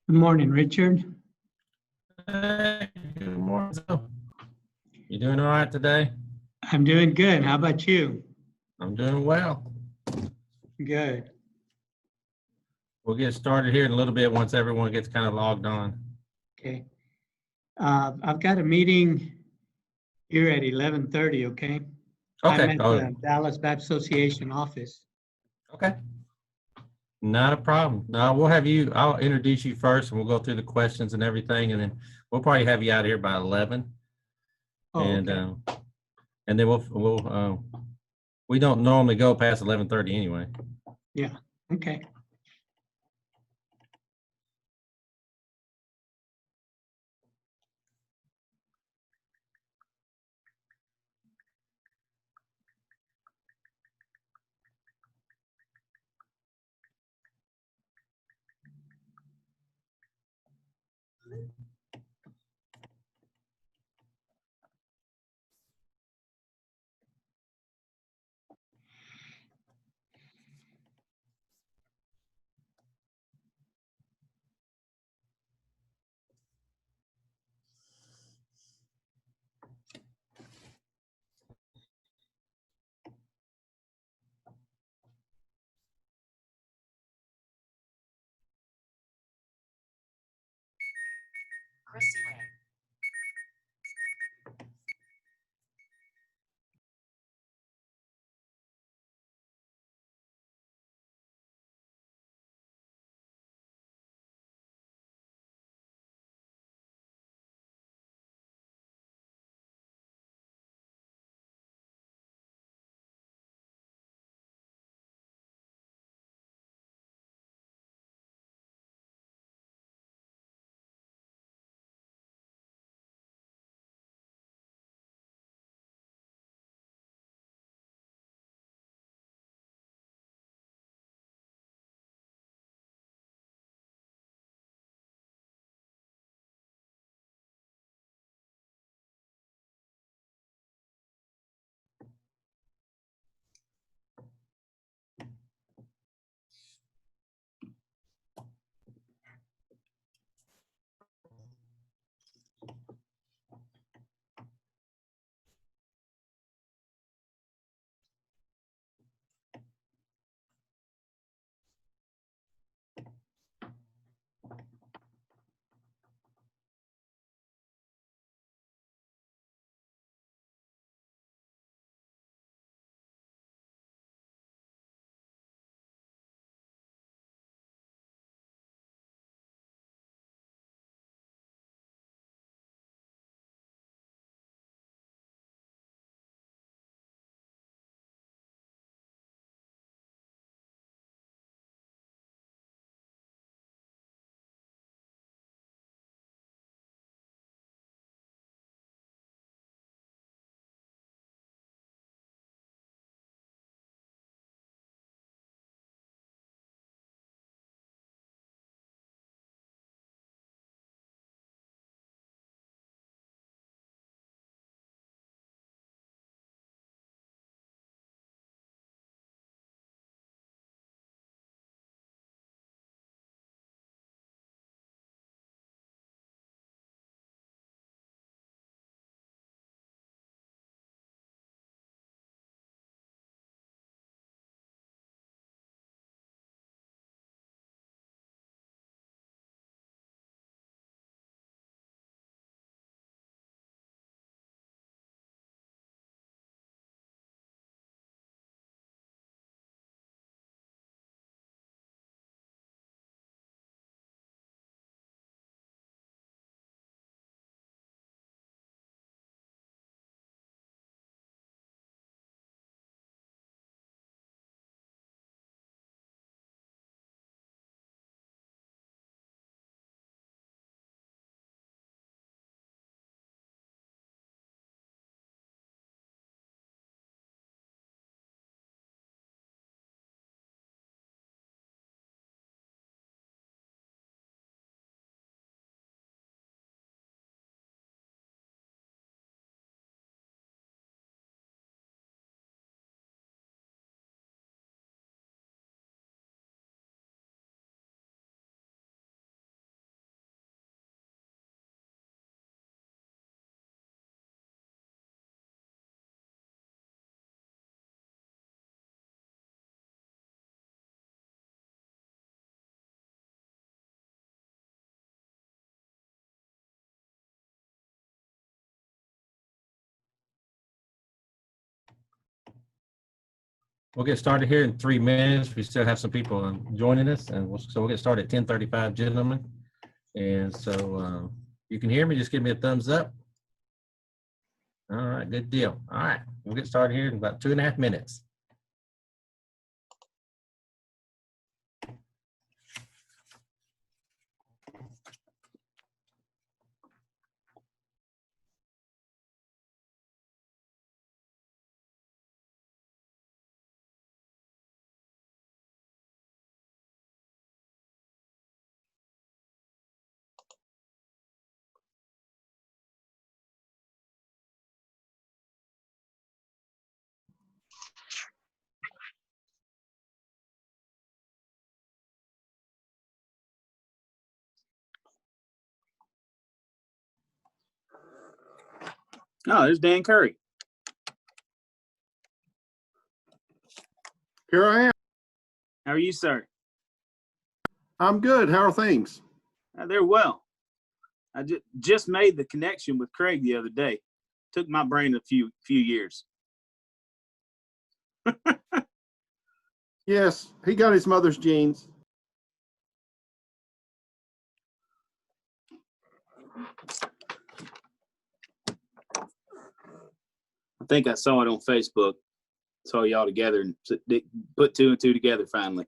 Good morning, Richard. Hey, good morning. You doing all right today? I'm doing good. How about you? I'm doing well. Good. We'll get started here in a little bit once everyone gets kind of logged on. Okay. I've got a meeting here at 11:30, okay? I'm Okay. at the Dallas Baptist Association office. Okay. Not a problem. No, we'll have you, I'll introduce you first and we'll go through the questions and everything, and then we'll probably have you out here by 11. Oh, And okay. and then we don't normally go past 11:30 anyway. Yeah, okay. Chrissy Ray. We'll get started here in 3 minutes. We still have some people joining us, and so we'll get started at 10:35, gentlemen. And so you can hear me, just give me a thumbs up. All right, good deal. All right, we'll get started here in about 2.5 minutes. Oh, there's Dan Curry. Here I am. How are you, sir? I'm good. How are things? They're well. I just made the connection with Craig the other day. Took my brain a few years. Yes, he got his mother's genes. I think I saw it on Facebook. Saw y'all together and put 2 and 2 together finally.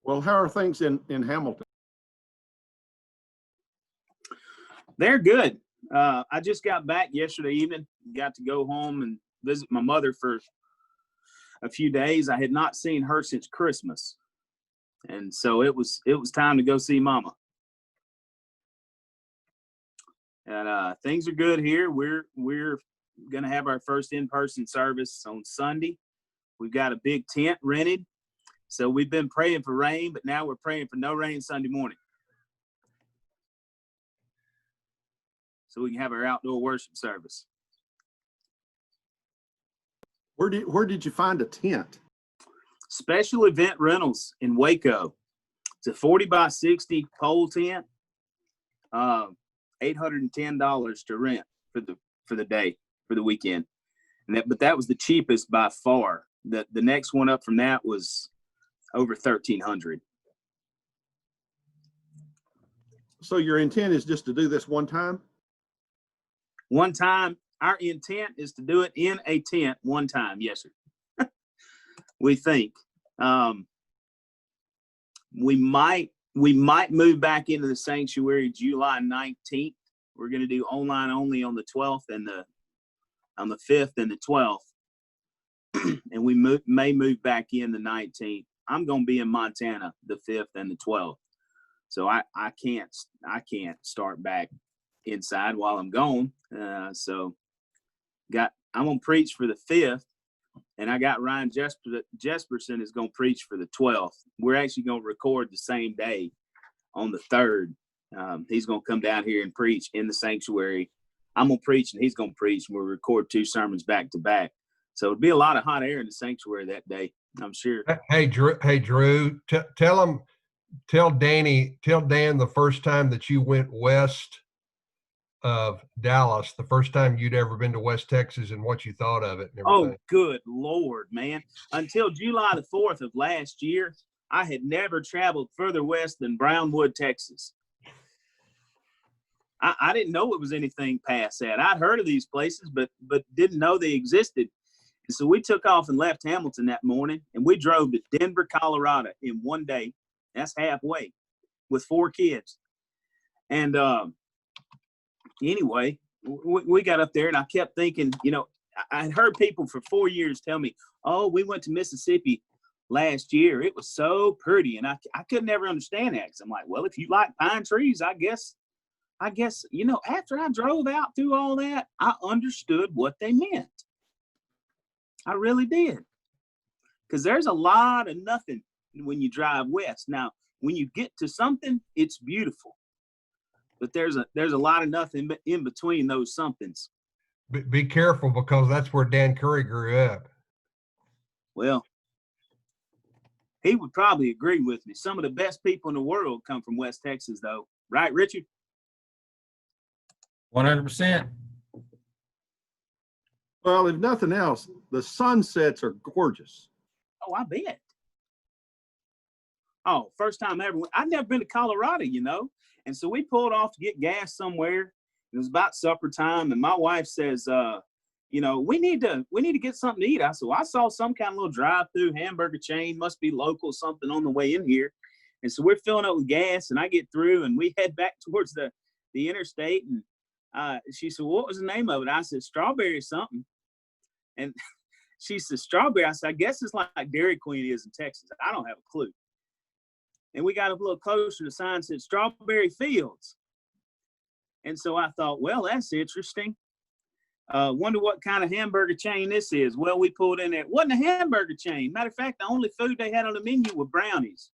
Well, how are things in Hamilton? They're good. I just got back yesterday evening. Got to go home and visit my mother for a few days. I had not seen her since Christmas, and so it was time to go see Mama. And things are good here. We're gonna have our first in-person service on Sunday. We've got a big tent rented, so we've been praying for rain, but now we're praying for no rain Sunday morning, so we can have our outdoor worship service. Where did you find a tent? Special Event Rentals in Waco. It's a 40 by 60 pole tent. $810 to rent for the day, for the weekend. But that was the cheapest by far. The next one up from that was over $1,300. So your intent is just to do this one time? One time. Our intent is to do it in a tent one time. Yes, sir. We think. We might move back into the sanctuary July 19th. We're going to do online only on the 12th and on the 5th and the 12th. And we may move back in the 19th. I'm going to be in Montana the 5th and the 12th. So I can't start back inside while I'm gone. So I'm going to preach for the 5th, and I got Ryan Jesperson is going to preach for the 12th. We're actually going to record the same day on the 3rd. He's going to come down here and preach in the sanctuary. I'm going to preach and he's going to preach, and we'll record 2 sermons back to back. So it'll be a lot of hot air in the sanctuary that day, I'm sure. Hey, Drew, tell Dan the first time that you went west of Dallas, the first time you'd ever been to West Texas, and what you thought of it and everything. Oh, good Lord, man. Until July the 4th of last year, I had never traveled further west than Brownwood, Texas. I didn't know it was anything past that. I'd heard of these places, but didn't know they existed. And so we took off and left Hamilton that morning, and we drove to Denver, Colorado in one day. That's halfway with 4 kids. And anyway, we got up there, and I kept thinking, I had heard people for 4 years tell me, oh, we went to Mississippi last year. It was so pretty. And I could never understand that, because I'm like, well, if you like pine trees, I guess, after I drove out through all that, I understood what they meant. I really did. Because there's a lot of nothing when you drive west. Now, when you get to something, it's beautiful. But there's a lot of nothing in between those somethings. Be careful, because that's where Dan Curry grew up. Well, He would probably agree with me. Some of the best people in the world come from West Texas, though. Right, Richard? 100%. Well, if nothing else, the sunsets are gorgeous. Oh, I bet. Oh, first time ever. I'd never been to Colorado, you know. And so we pulled off to get gas somewhere. It was about supper time, and my wife says, you know, we need to get something to eat. I said, well, I saw some kind of little drive-through hamburger chain, must be local, something on the way in here. And so we're filling up with gas, and I get through, and we head back towards the interstate. And she said, well, what was the name of it? I said, Strawberry something. And she said, Strawberry. I said, I guess it's like Dairy Queen is in Texas. I don't have a clue. And we got a little closer, the sign said Strawberry Fields. And so I thought, well, that's interesting. Wonder what kind of hamburger chain this is. Well, we pulled in there. It wasn't a hamburger chain. Matter of fact, the only food they had on the menu were brownies.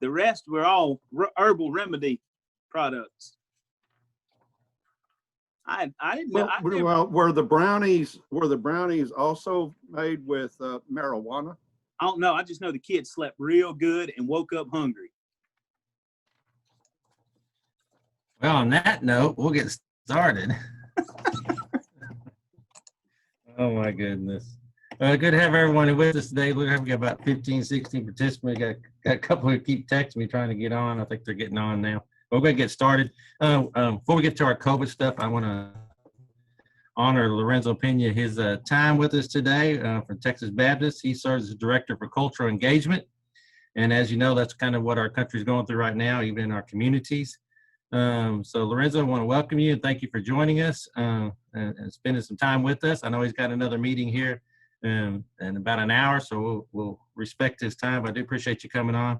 The rest were all herbal remedy products. I didn't know. Well, were the brownies also made with marijuana? I don't know. I just know the kids slept real good and woke up hungry. Well, on that note, we'll get started. Oh my goodness. Good to have everyone with us today. Look, we got about 15, 16 participants. Got a couple who keep texting me trying to get on. I think they're getting on now. We're going to get started. Before we get to our COVID stuff, I want to honor Lorenzo Pena, his time with us today from Texas Baptist. He serves as Director for Cultural Engagement. And as you know, that's kind of what our country is going through right now, even in our communities. So Lorenzo, I want to welcome you and thank you for joining us and spending some time with us. I know he's got another meeting here in about an hour, so we'll respect his time. I do appreciate you coming on.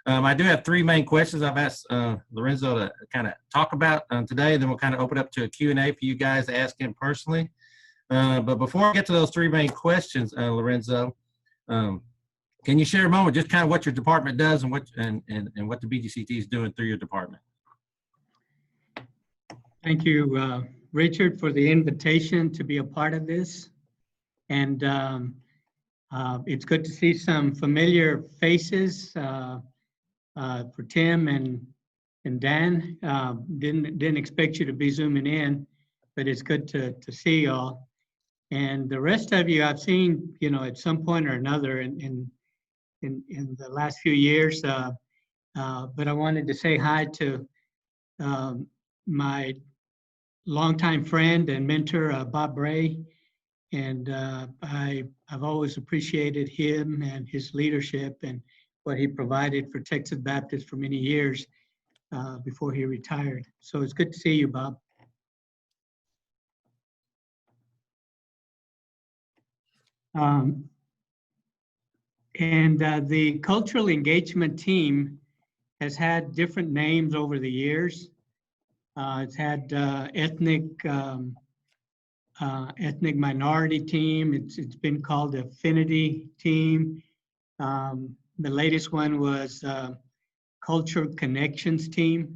I do have three main questions I've asked Lorenzo to kind of talk about today, then we'll kind of open up to a Q&A for you guys to ask him personally. But before I get to those three main questions, Lorenzo, can you share a moment just kind of what your department does and what the BGCT is doing through your department? Thank you, Richard, for the invitation to be a part of this. And it's good to see some familiar faces for Tim and Dan. Didn't expect you to be zooming in, but it's good to see y'all. And the rest of you, I've seen, you know, at some point or another in the last few years. But I wanted to say hi to my longtime friend and mentor, Bob Bray. And I've always appreciated him and his leadership and what he provided for Texas Baptist for many years before he retired. So it's good to see you, Bob. The cultural engagement team has had different names over the years. It's had ethnic minority team. It's been called the affinity team. The latest one was cultural connections team.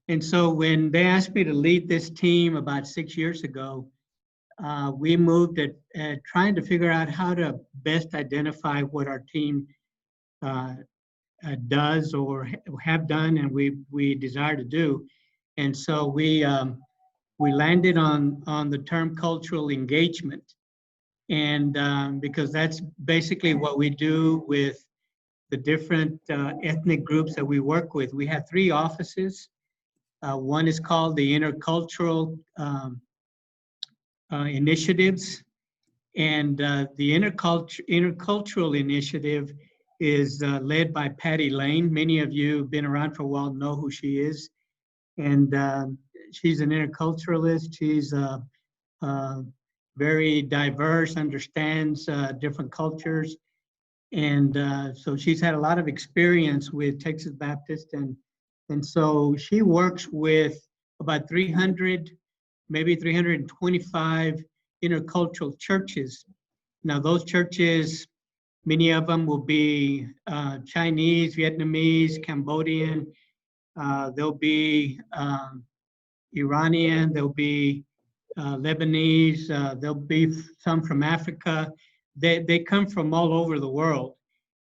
And so when they asked me to lead this team about 6 years ago, we moved at trying to figure out how to best identify what our team does or have done and we desire to do. And so we landed on the term cultural engagement. And because that's basically what we do with the different ethnic groups that we work with. We have 3 offices. One is called the Intercultural Initiatives. And the Intercultural Initiative is led by Patty Lane. Many of you who've been around for a while know who she is. And she's an interculturalist. She's very diverse, understands different cultures. And so she's had a lot of experience with Texas Baptist. And so she works with about 300, maybe 325 intercultural churches. Now those churches, many of them will be Chinese, Vietnamese, Cambodian, there'll be Iranian, there'll be Lebanese, there'll be some from Africa. they come from all over the world,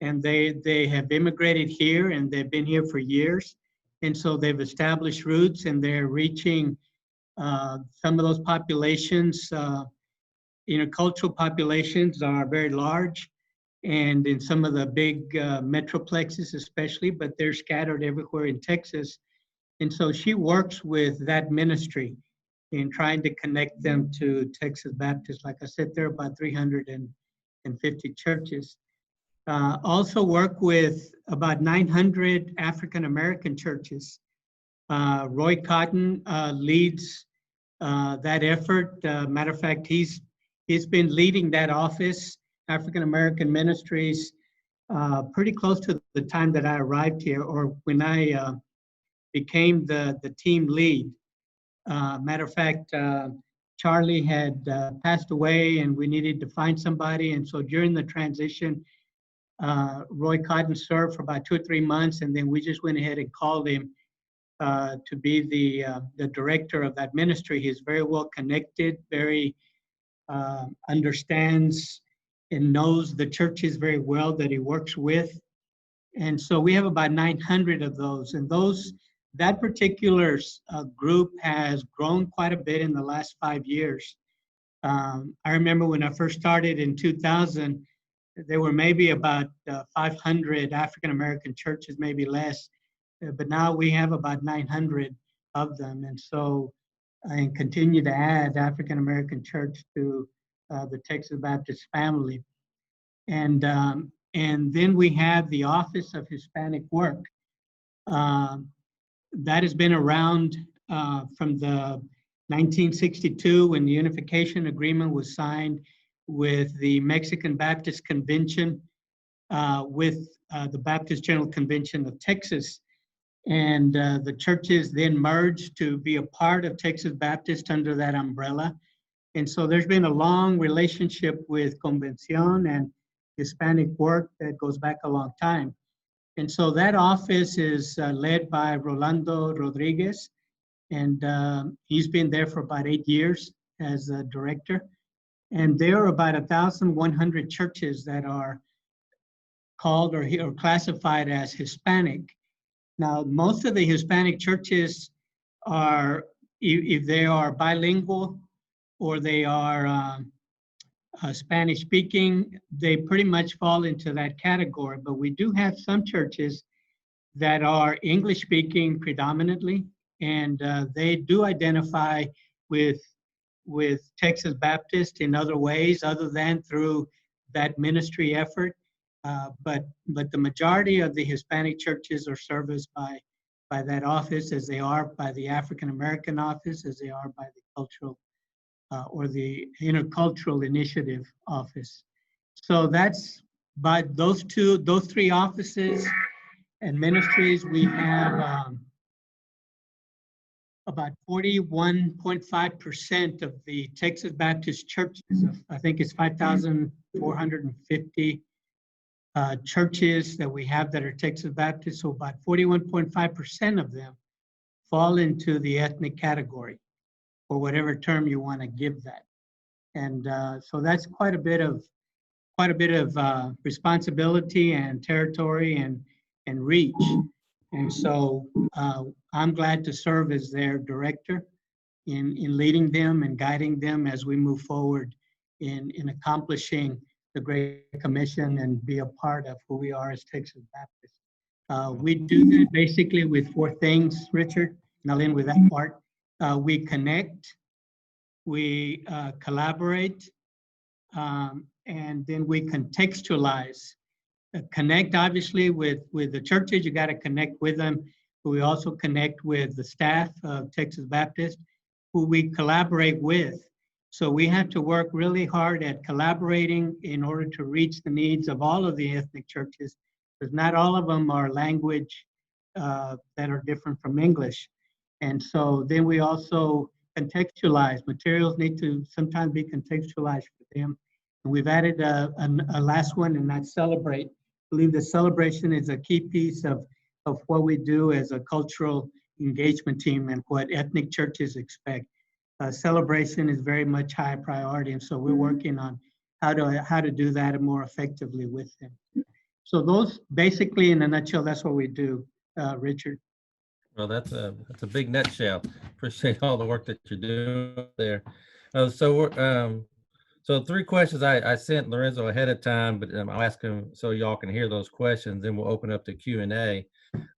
and they have immigrated here, and they've been here for years, and so they've established roots, and they're reaching some of those populations. Intercultural populations are very large, and in some of the big metroplexes especially, but they're scattered everywhere in Texas. And so she works with that ministry in trying to connect them to Texas Baptist. Like I said, there are about 350 churches. Also work with about 900 African American churches. Roy Cotton leads that effort. Matter of fact, he's been leading that office, African American Ministries, pretty close to the time that I arrived here, or when I became the team lead. Matter of fact, Charlie had passed away, and we needed to find somebody. And so during the transition, Roy Cotton served for about 2 or 3 months, and then we just went ahead and called him to be the director of that ministry. He's very well connected, very understands and knows the churches very well that he works with. And so we have about 900 of those. And that particular group has grown quite a bit in the last 5 years. I remember when I first started in 2000, there were maybe about 500 African American churches, maybe less. But now we have about 900 of them. And so, and continue to add African American church to the Texas Baptist family. And then we have the Office of Hispanic Work. That has been around from the 1962 when the Unification Agreement was signed with the Mexican Baptist Convention, with the Baptist General Convention of Texas. And the churches then merged to be a part of Texas Baptist under that umbrella. And so there's been a long relationship with Convención and Hispanic work that goes back a long time. And so that office is led by Rolando Rodriguez, and he's been there for about 8 years as a director. And there are about 1,100 churches that are called or classified as Hispanic. Now, most of the Hispanic churches are, if they are bilingual or they are Spanish speaking, they pretty much fall into that category. But we do have some churches that are English speaking predominantly, and they do identify with Texas Baptist in other ways other than through that ministry effort. But the majority of the Hispanic churches are serviced by that office, as they are by the African American office, as they are by the cultural or the Intercultural Initiative office. So that's by those 3 offices and ministries. We have about 41.5% of the Texas Baptist churches. I think it's 5,450 churches that we have that are Texas Baptist. So about 41.5% of them fall into the ethnic category, or whatever term you want to give that. And so that's quite a bit of responsibility and territory and reach. And so I'm glad to serve as their director in leading them and guiding them as we move forward in accomplishing the Great Commission and be a part of who we are as Texas Baptist. We do that basically with 4 things, Richard, and I'll end with that part. We connect, we collaborate, and then we contextualize. Connect, obviously, with the churches. You got to connect with them. But we also connect with the staff of Texas Baptist, who we collaborate with. So we have to work really hard at collaborating in order to reach the needs of all of the ethnic churches, because not all of them are language that are different from English. And so then we also contextualize. Materials need to sometimes be contextualized for them. And we've added a last one, and that's celebrate. I believe the celebration is a key piece of what we do as a cultural engagement team and what ethnic churches expect. Celebration is very much high priority, and so we're working on how to do that more effectively with them. So those, basically, in a nutshell, that's what we do, Richard. Well, that's a big nutshell. Appreciate all the work that you're doing there. So 3 questions I sent Lorenzo ahead of time, but I'll ask him so y'all can hear those questions. Then we'll open up to Q&A.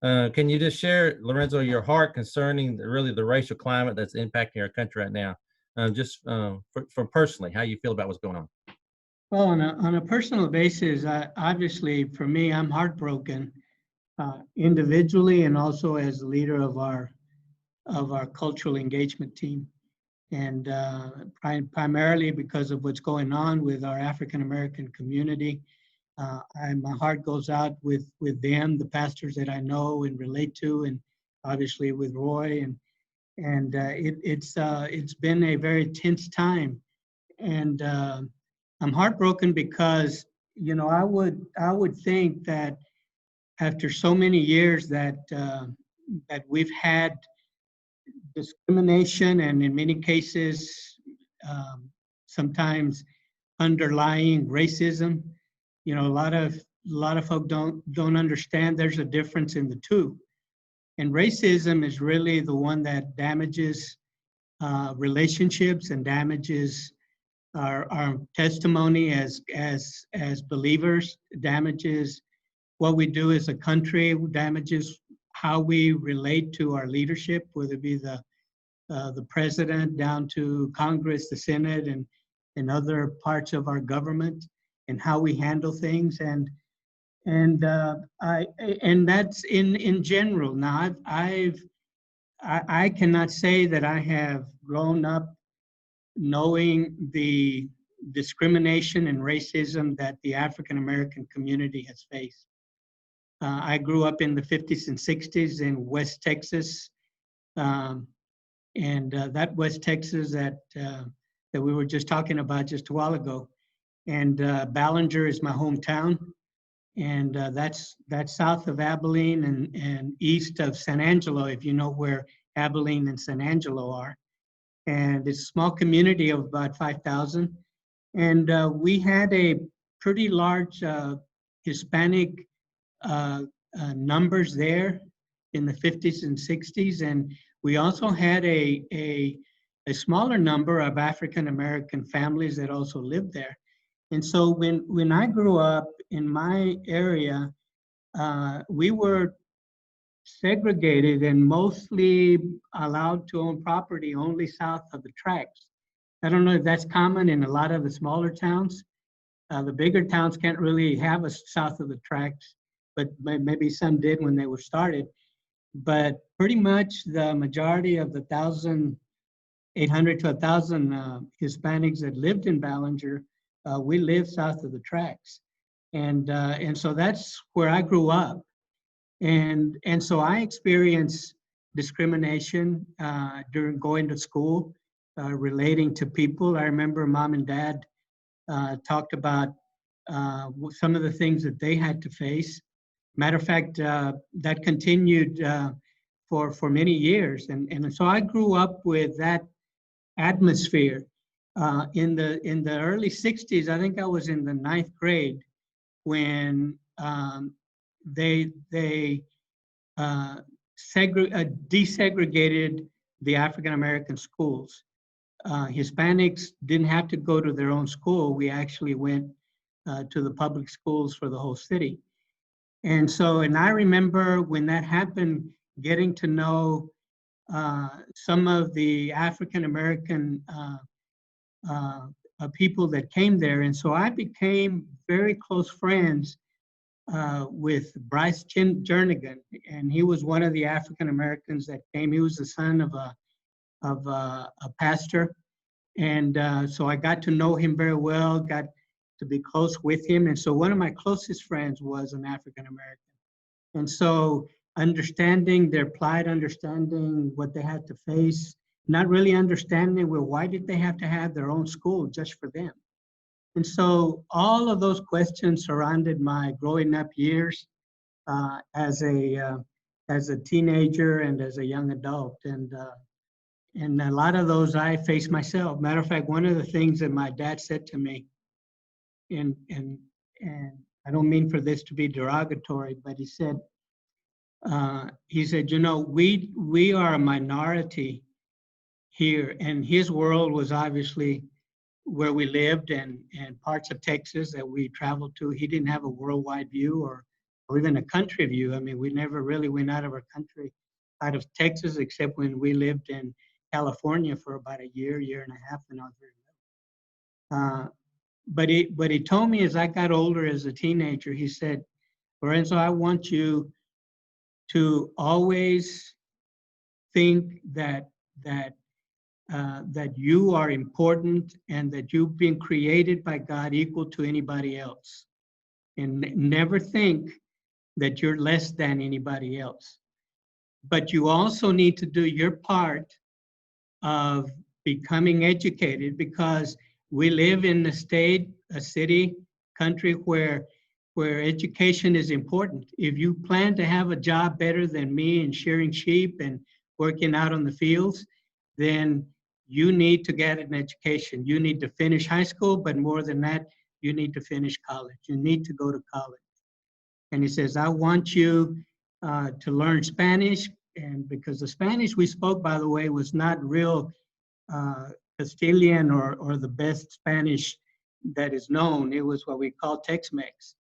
Can you just share, Lorenzo, your heart concerning really the racial climate that's impacting our country right now? Just for personally, how you feel about what's going on. Well, on a personal basis, obviously for me, I'm heartbroken individually and also as the leader of our cultural engagement team. And primarily because of what's going on with our African American community. My heart goes out with them, the pastors that I know and relate to, and obviously with Roy. And it's been a very tense time. And I'm heartbroken because, you know, I would think that after so many years that we've had discrimination and in many cases sometimes underlying racism, you know, a lot of folk don't understand there's a difference in the two. And racism is really the one that damages relationships and damages our testimony as believers, damages what we do as a country, damages how we relate to our leadership, whether it be the president down to Congress, the Senate, and other parts of our government, and how we handle things. And that's in general. Now I cannot say that I have grown up knowing the discrimination and racism that the African American community has faced. I grew up in the 50s and 60s in West Texas, and that West Texas that we were just talking about just a while ago. And Ballinger is my hometown, and that's south of Abilene and east of San Angelo, if you know where Abilene and San Angelo are. And it's a small community of about 5,000. And we had a pretty large Hispanic numbers there in the 50s and 60s. And we also had a smaller number of African American families that also lived there. And so when I grew up in my area, we were segregated and mostly allowed to own property only south of the tracks. I don't know if that's common in a lot of the smaller towns. The bigger towns can't really have us south of the tracks, but maybe some did when they were started. But pretty much the majority of the 1,800 to 1,000 Hispanics that lived in Ballinger, we lived south of the tracks. And so that's where I grew up. And so I experienced discrimination during going to school, relating to people. I remember Mom and Dad talked about some of the things that they had to face. Matter of fact, that continued for many years. And so I grew up with that atmosphere. In the early 60s, I think I was in the 9th grade when they desegregated the African American schools. Hispanics didn't have to go to their own school. We actually went to the public schools for the whole city. And I remember when that happened, getting to know some of the African American people that came there. And so I became very close friends with Bryce Jernigan, and he was one of the African Americans that came. He was the son of a pastor, and so I got to know him very well, got to be close with him. And so one of my closest friends was an African American. And so understanding their plight, understanding what they had to face, not really understanding, well, why did they have to have their own school just for them? And so all of those questions surrounded my growing up years as a teenager and as a young adult. And a lot of those I faced myself. Matter of fact, one of the things that my dad said to me and I don't mean for this to be derogatory, but he said, you know, we are a minority here, and his world was obviously where we lived and parts of Texas that we traveled to. He didn't have a worldwide view or even a country view. I mean, we never really went out of our country, out of Texas, except when we lived in California for about a year and a half when I was very little. But he told me as I got older as a teenager, he said, Lorenzo, I want you to always think that you are important and that you've been created by God equal to anybody else. And never think that you're less than anybody else. But you also need to do your part of becoming educated, because we live in a city, country where education is important. If you plan to have a job better than me in shearing sheep and working out on the fields, then you need to get an education. You need to finish high school, but more than that, you need to finish college. You need to go to college. And he says, I want you to learn Spanish. And because the Spanish we spoke, by the way, was not real Castilian or the best Spanish that is known. It was what we call Tex-Mex.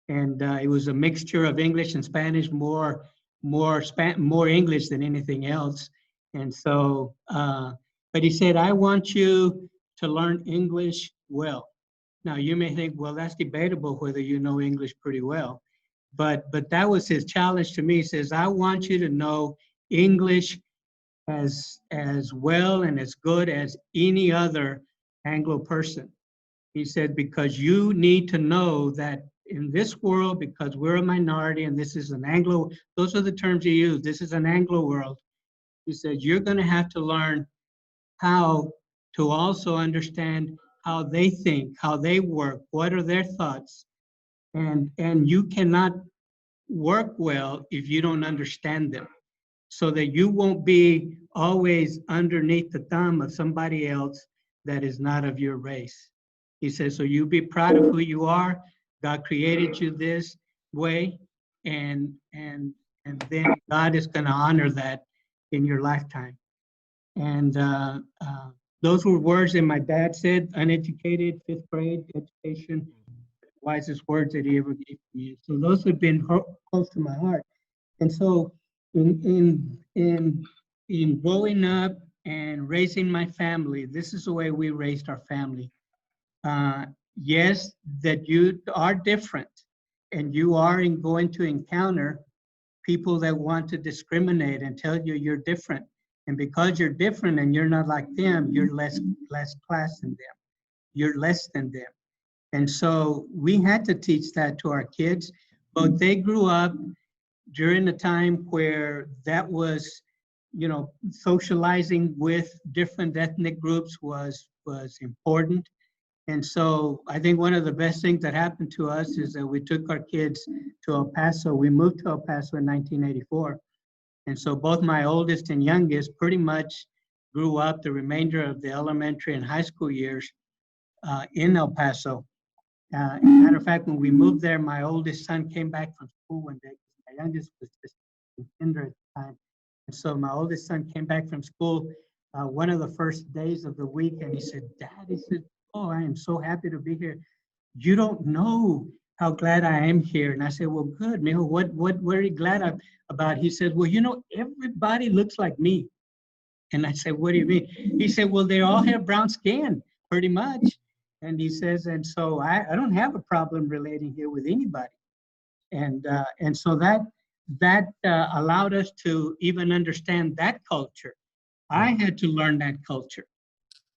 And it was a mixture of English and Spanish, more English than anything else. And so, but he said, I want you to learn English well. Now you may think, well, that's debatable whether you know English pretty well, but that was his challenge to me. He says, I want you to know English as well and as good as any other Anglo person. He said, because you need to know that in this world, because we're a minority and this is an Anglo, those are the terms he used, this is an Anglo world. He said, you're going to have to learn how to also understand how they think, how they work, what are their thoughts. And you cannot work well if you don't understand them, so that you won't be always underneath the thumb of somebody else that is not of your race. He says, so you be proud of who you are. God created you this way, and then God is going to honor that in your lifetime. And those were words that my dad said, uneducated, 5th grade education, wisest words that he ever gave me. So those have been close to my heart. And so in growing up and raising my family, this is the way we raised our family. Yes, that you are different, and you are going to encounter people that want to discriminate and tell you you're different. And because you're different and you're not like them, you're less class than them. You're less than them. And so we had to teach that to our kids, but they grew up during a time where that was, you know, socializing with different ethnic groups was important. And so I think one of the best things that happened to us is that we took our kids to El Paso. We moved to El Paso in 1984. And so both my oldest and youngest pretty much grew up the remainder of the elementary and high school years in El Paso. As a matter of fact, when we moved there, my oldest son came back from school one day. My youngest was just in kinder at the time. And so my oldest son came back from school one of the first days of the week, and he said, Dad, he said, oh, I am so happy to be here. You don't know how glad I am here. And I said, well, good, mijo, what are you glad about? He said, well, you know, everybody looks like me. And I said, what do you mean? He said, well, they all have brown skin, pretty much. And he says, and so I don't have a problem relating here with anybody. And so that allowed us to even understand that culture. I had to learn that culture.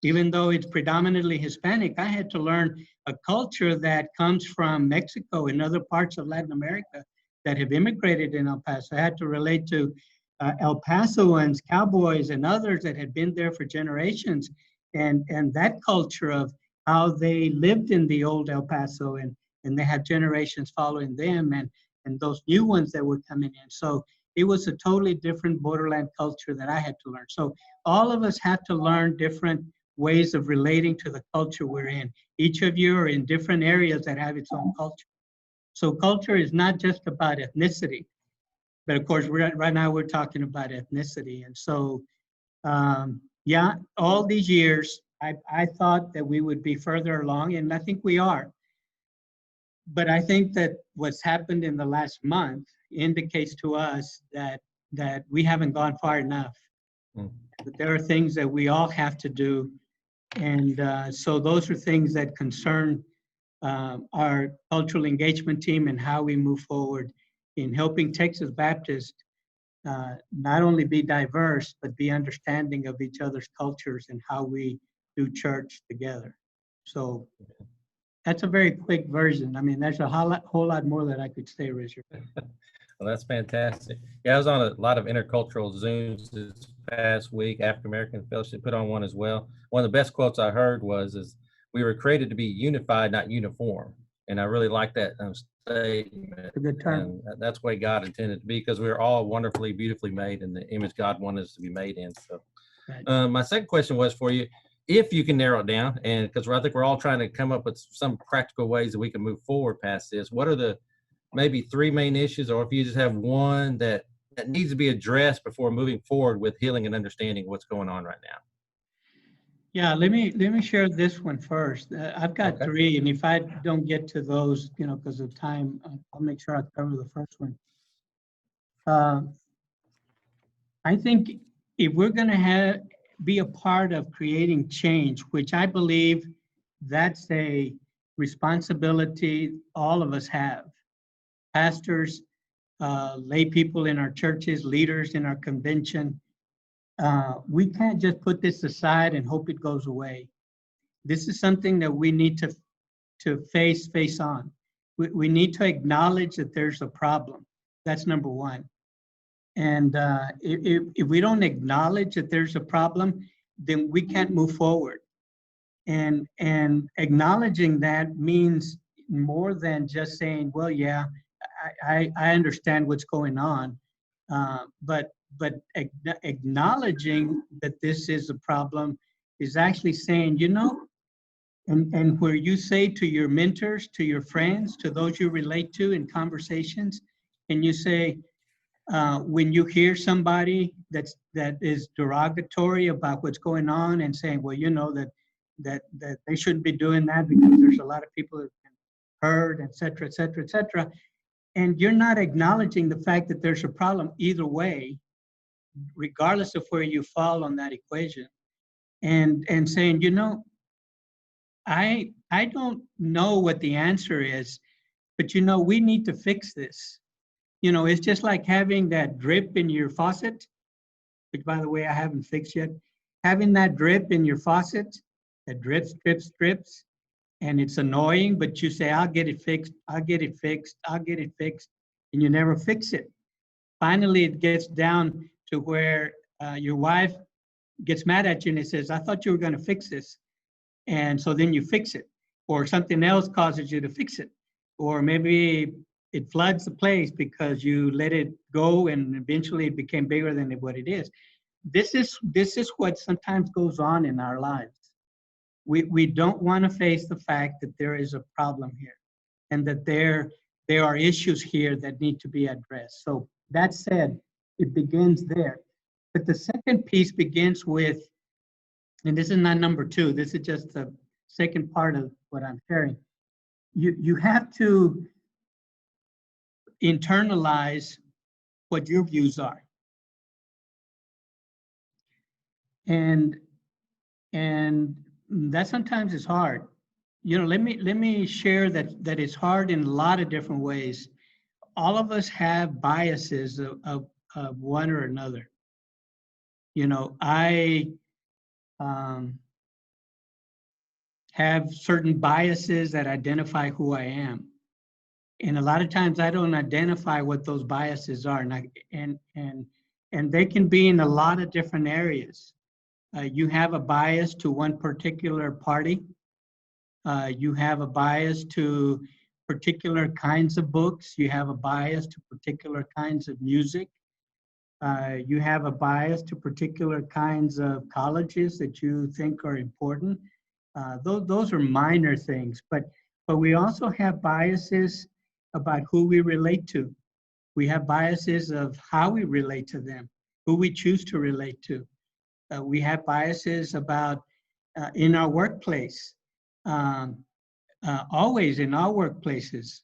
Even though it's predominantly Hispanic, I had to learn a culture that comes from Mexico and other parts of Latin America that have immigrated in El Paso. I had to relate to El Pasoans, cowboys, and others that had been there for generations, and that culture of how they lived in the old El Paso, and they had generations following them, and those new ones that were coming in. So it was a totally different borderland culture that I had to learn. So all of us have to learn different ways of relating to the culture we're in. Each of you are in different areas that have its own culture. So culture is not just about ethnicity, but of course, right now we're talking about ethnicity. And so, yeah, all these years, I thought that we would be further along, and I think we are. But I think that what's happened in the last month indicates to us that we haven't gone far enough. Mm. That there are things that we all have to do. And so those are things that concern our cultural engagement team and how we move forward in helping Texas Baptist not only be diverse, but be understanding of each other's cultures and how we do church together. So that's a very quick version. I mean, there's a whole lot more that I could say, Richard. Well, that's fantastic. Yeah, I was on a lot of intercultural Zooms this past week. African American Fellowship put on one as well. One of the best quotes I heard was, we were created to be unified, not uniform. And I really like that statement. It's a good term. And that's the way God intended it to be, because we're all wonderfully, beautifully made in the image God wanted us to be made in. So Right. my second question was for you, if you can narrow it down, and because I think we're all trying to come up with some practical ways that we can move forward past this, what are the maybe three main issues, or if you just have one that needs to be addressed before moving forward with healing and understanding what's going on right now? Yeah, let me share this one first. I've got Okay. three, and if I don't get to those, because of time, I'll make sure I cover the first one. I think if we're going to be a part of creating change, which I believe that's a responsibility all of us have, pastors, lay people in our churches, leaders in our convention, we can't just put this aside and hope it goes away. This is something that we need to face on. We need to acknowledge that there's a problem. That's number one. And if we don't acknowledge that there's a problem, then we can't move forward. And acknowledging that means more than just saying, well, yeah, I understand what's going on. But acknowledging that this is a problem is actually saying, and where you say to your mentors, to your friends, to those you relate to in conversations, and you say, when you hear somebody that is derogatory about what's going on and saying, well, that they shouldn't be doing that because there's a lot of people that have been hurt, et cetera, et cetera, et cetera. And you're not acknowledging the fact that there's a problem either way, regardless of where you fall on that equation. And saying, I don't know what the answer is, but we need to fix this. It's just like having that drip in your faucet, which by the way, I haven't fixed yet. Having that drip in your faucet that drips, and it's annoying, but you say, I'll get it fixed, and you never fix it. Finally, it gets down to where your wife gets mad at you and it says, I thought you were going to fix this. And so then you fix it, or something else causes you to fix it, or maybe it floods the place because you let it go and eventually it became bigger than what it is. This is what sometimes goes on in our lives. We don't want to face the fact that there is a problem here and that there are issues here that need to be addressed. So that said, it begins there. But the second piece begins with, and this is not number two, this is just the second part of what I'm sharing. You have to internalize what your views are. And that sometimes is hard. Let me share that it's hard in a lot of different ways. All of us have biases of one or another. I have certain biases that identify who I am. And a lot of times I don't identify what those biases are. And they can be in a lot of different areas. You have a bias to one particular party. You have a bias to particular kinds of books. You have a bias to particular kinds of music. You have a bias to particular kinds of colleges that you think are important. Those are minor things, but we also have biases about who we relate to. We have biases of how we relate to them, who we choose to relate to. We have biases about in our workplace, always in our workplaces.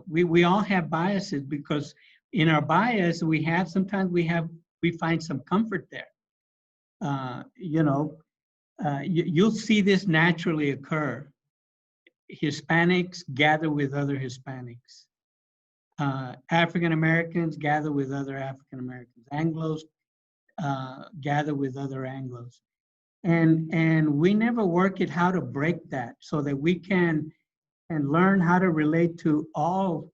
We all have biases because in our bias, sometimes we find some comfort there. You'll see this naturally occur. Hispanics gather with other Hispanics. African Americans gather with other African Americans. Anglos gather with other Anglos. And we never work at how to break that so that we can and learn how to relate to all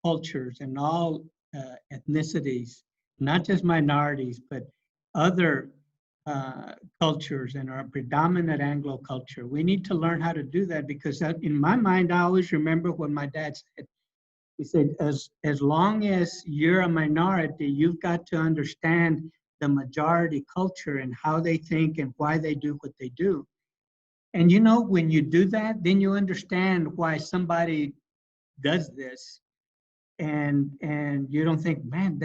cultures and all ethnicities, not just minorities, but other cultures and our predominant Anglo culture. We need to learn how to do that because in my mind, I always remember what my dad said. He said, as long as you're a minority, you've got to understand the majority culture and how they think and why they do what they do. And when you do that, then you understand why somebody does this. And you don't think, man,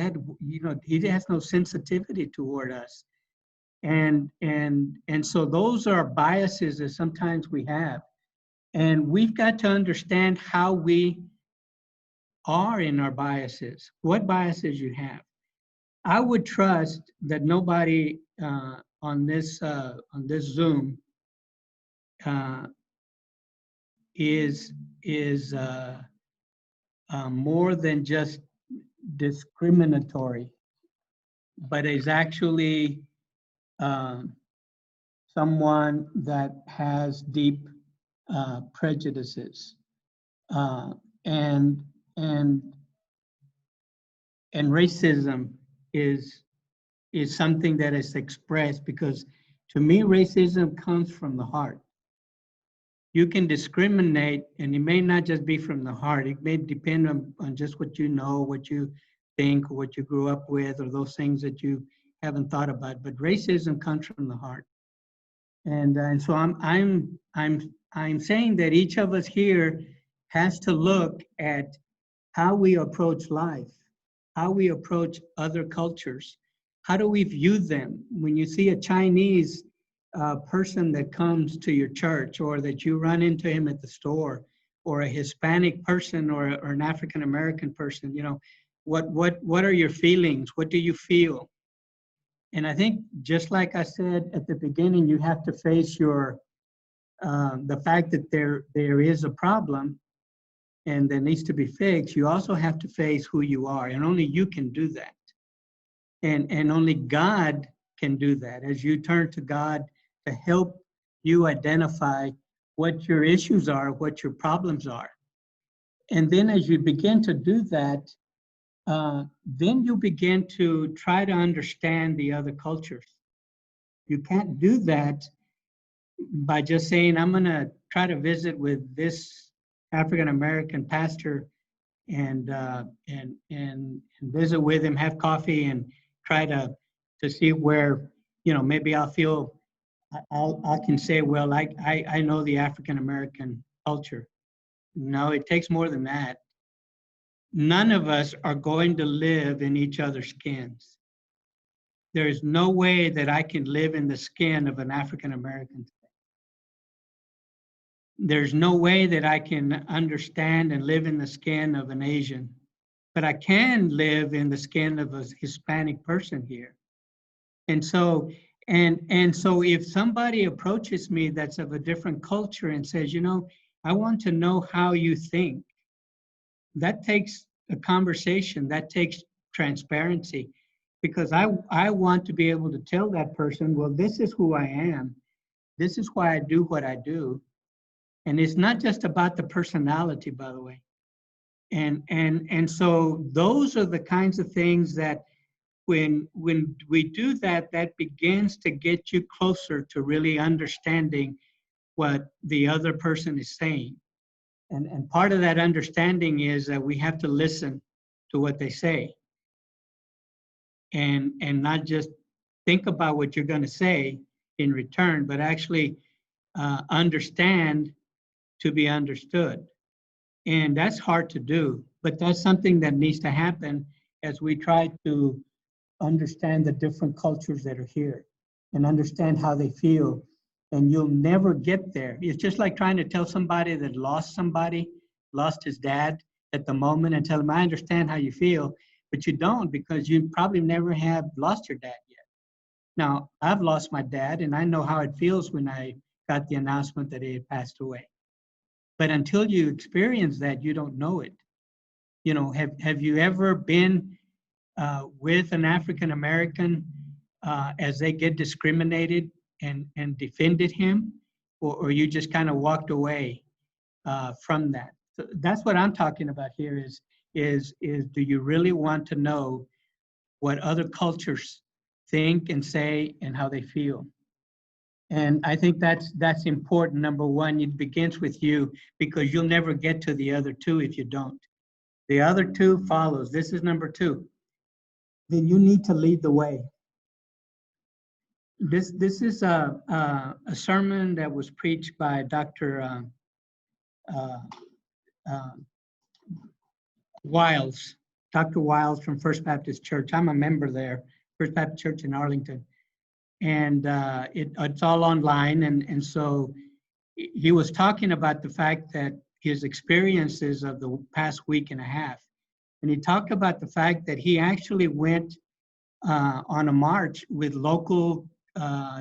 he has no sensitivity toward us. And so those are biases that sometimes we have. And we've got to understand how we are in our biases, what biases you have. I would trust that nobody on this Zoom is more than just discriminatory, but is actually someone that has deep prejudices, and racism is something that is expressed, because to me racism comes from the heart. You can discriminate, and it may not just be from the heart. It may depend on just what you know, what you think, or what you grew up with, or those things that you haven't thought about. But racism comes from the heart, and so I'm saying that each of us here has to look at how we approach life, how we approach other cultures. How do we view them? When you see a Chinese person that comes to your church, or that you run into him at the store, or a Hispanic person, or an African American person, what are your feelings? What do you feel? And I think, just like I said at the beginning, you have to face the fact that there is a problem and that needs to be fixed. You also have to face who you are, and only you can do that. And only God can do that. As you turn to God to help you identify what your issues are, what your problems are. And then as you begin to do that, then you begin to try to understand the other cultures. You can't do that by just saying, I'm going to try to visit with this African American pastor and visit with him, have coffee, and try to see where, maybe I can say, well, I know the African American culture. No, it takes more than that. None of us are going to live in each other's skins. There is no way that I can live in the skin of an African American. There's no way that I can understand and live in the skin of an Asian, but I can live in the skin of a Hispanic person here. And so if somebody approaches me that's of a different culture and says, I want to know how you think, that takes a conversation, that takes transparency, because I want to be able to tell that person, well, this is who I am. This is why I do what I do. And it's not just about the personality, by the way. And so those are the kinds of things that when we do that, that begins to get you closer to really understanding what the other person is saying. And part of that understanding is that we have to listen to what they say. and not just think about what you're going to say in return, but actually understand to be understood. And that's hard to do, but that's something that needs to happen as we try to understand the different cultures that are here and understand how they feel. And you'll never get there. It's just like trying to tell somebody that lost somebody, lost his dad at the moment, and tell them, I understand how you feel, but you don't, because you probably never have lost your dad yet. Now, I've lost my dad, and I know how it feels when I got the announcement that he had passed away. But until you experience that, you don't know it. You know, have you ever been with an African American as they get discriminated and defended him, or you just kind of walked away from that? So that's what I'm talking about here. Is do you really want to know what other cultures think and say and how they feel? And I think that's important. Number one, it begins with you, because you'll never get to the other two if you don't. The other two follows. This is number two. Then you need to lead the way. This is a sermon that was preached by Dr. Wiles, Dr. Wiles from First Baptist Church. I'm a member there, First Baptist Church in Arlington. And it's all online. And so he was talking about the fact that his experiences of the past week and a half. And he talked about the fact that he actually went on a march with local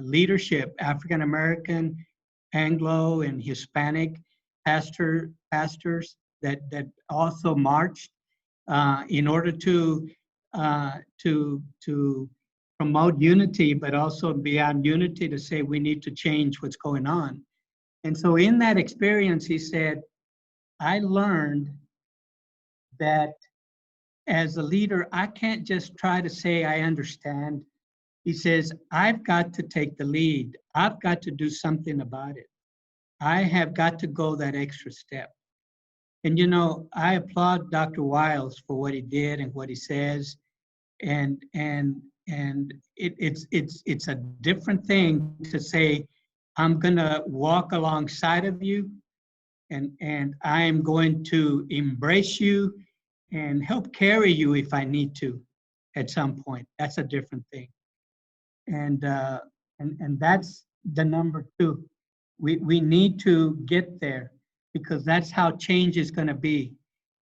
leadership, African American, Anglo, and Hispanic pastors that also marched in order to promote unity, but also beyond unity to say we need to change what's going on. And so in that experience, he said, I learned that as a leader, I can't just try to say I understand. He says, I've got to take the lead. I've got to do something about it. I have got to go that extra step. And you know, I applaud Dr. Wiles for what he did and what he says. And it's a different thing to say, I'm gonna walk alongside of you and I am going to embrace you and help carry you if I need to at some point. That's a different thing. And that's the number two. We need to get there, because that's how change is going to be.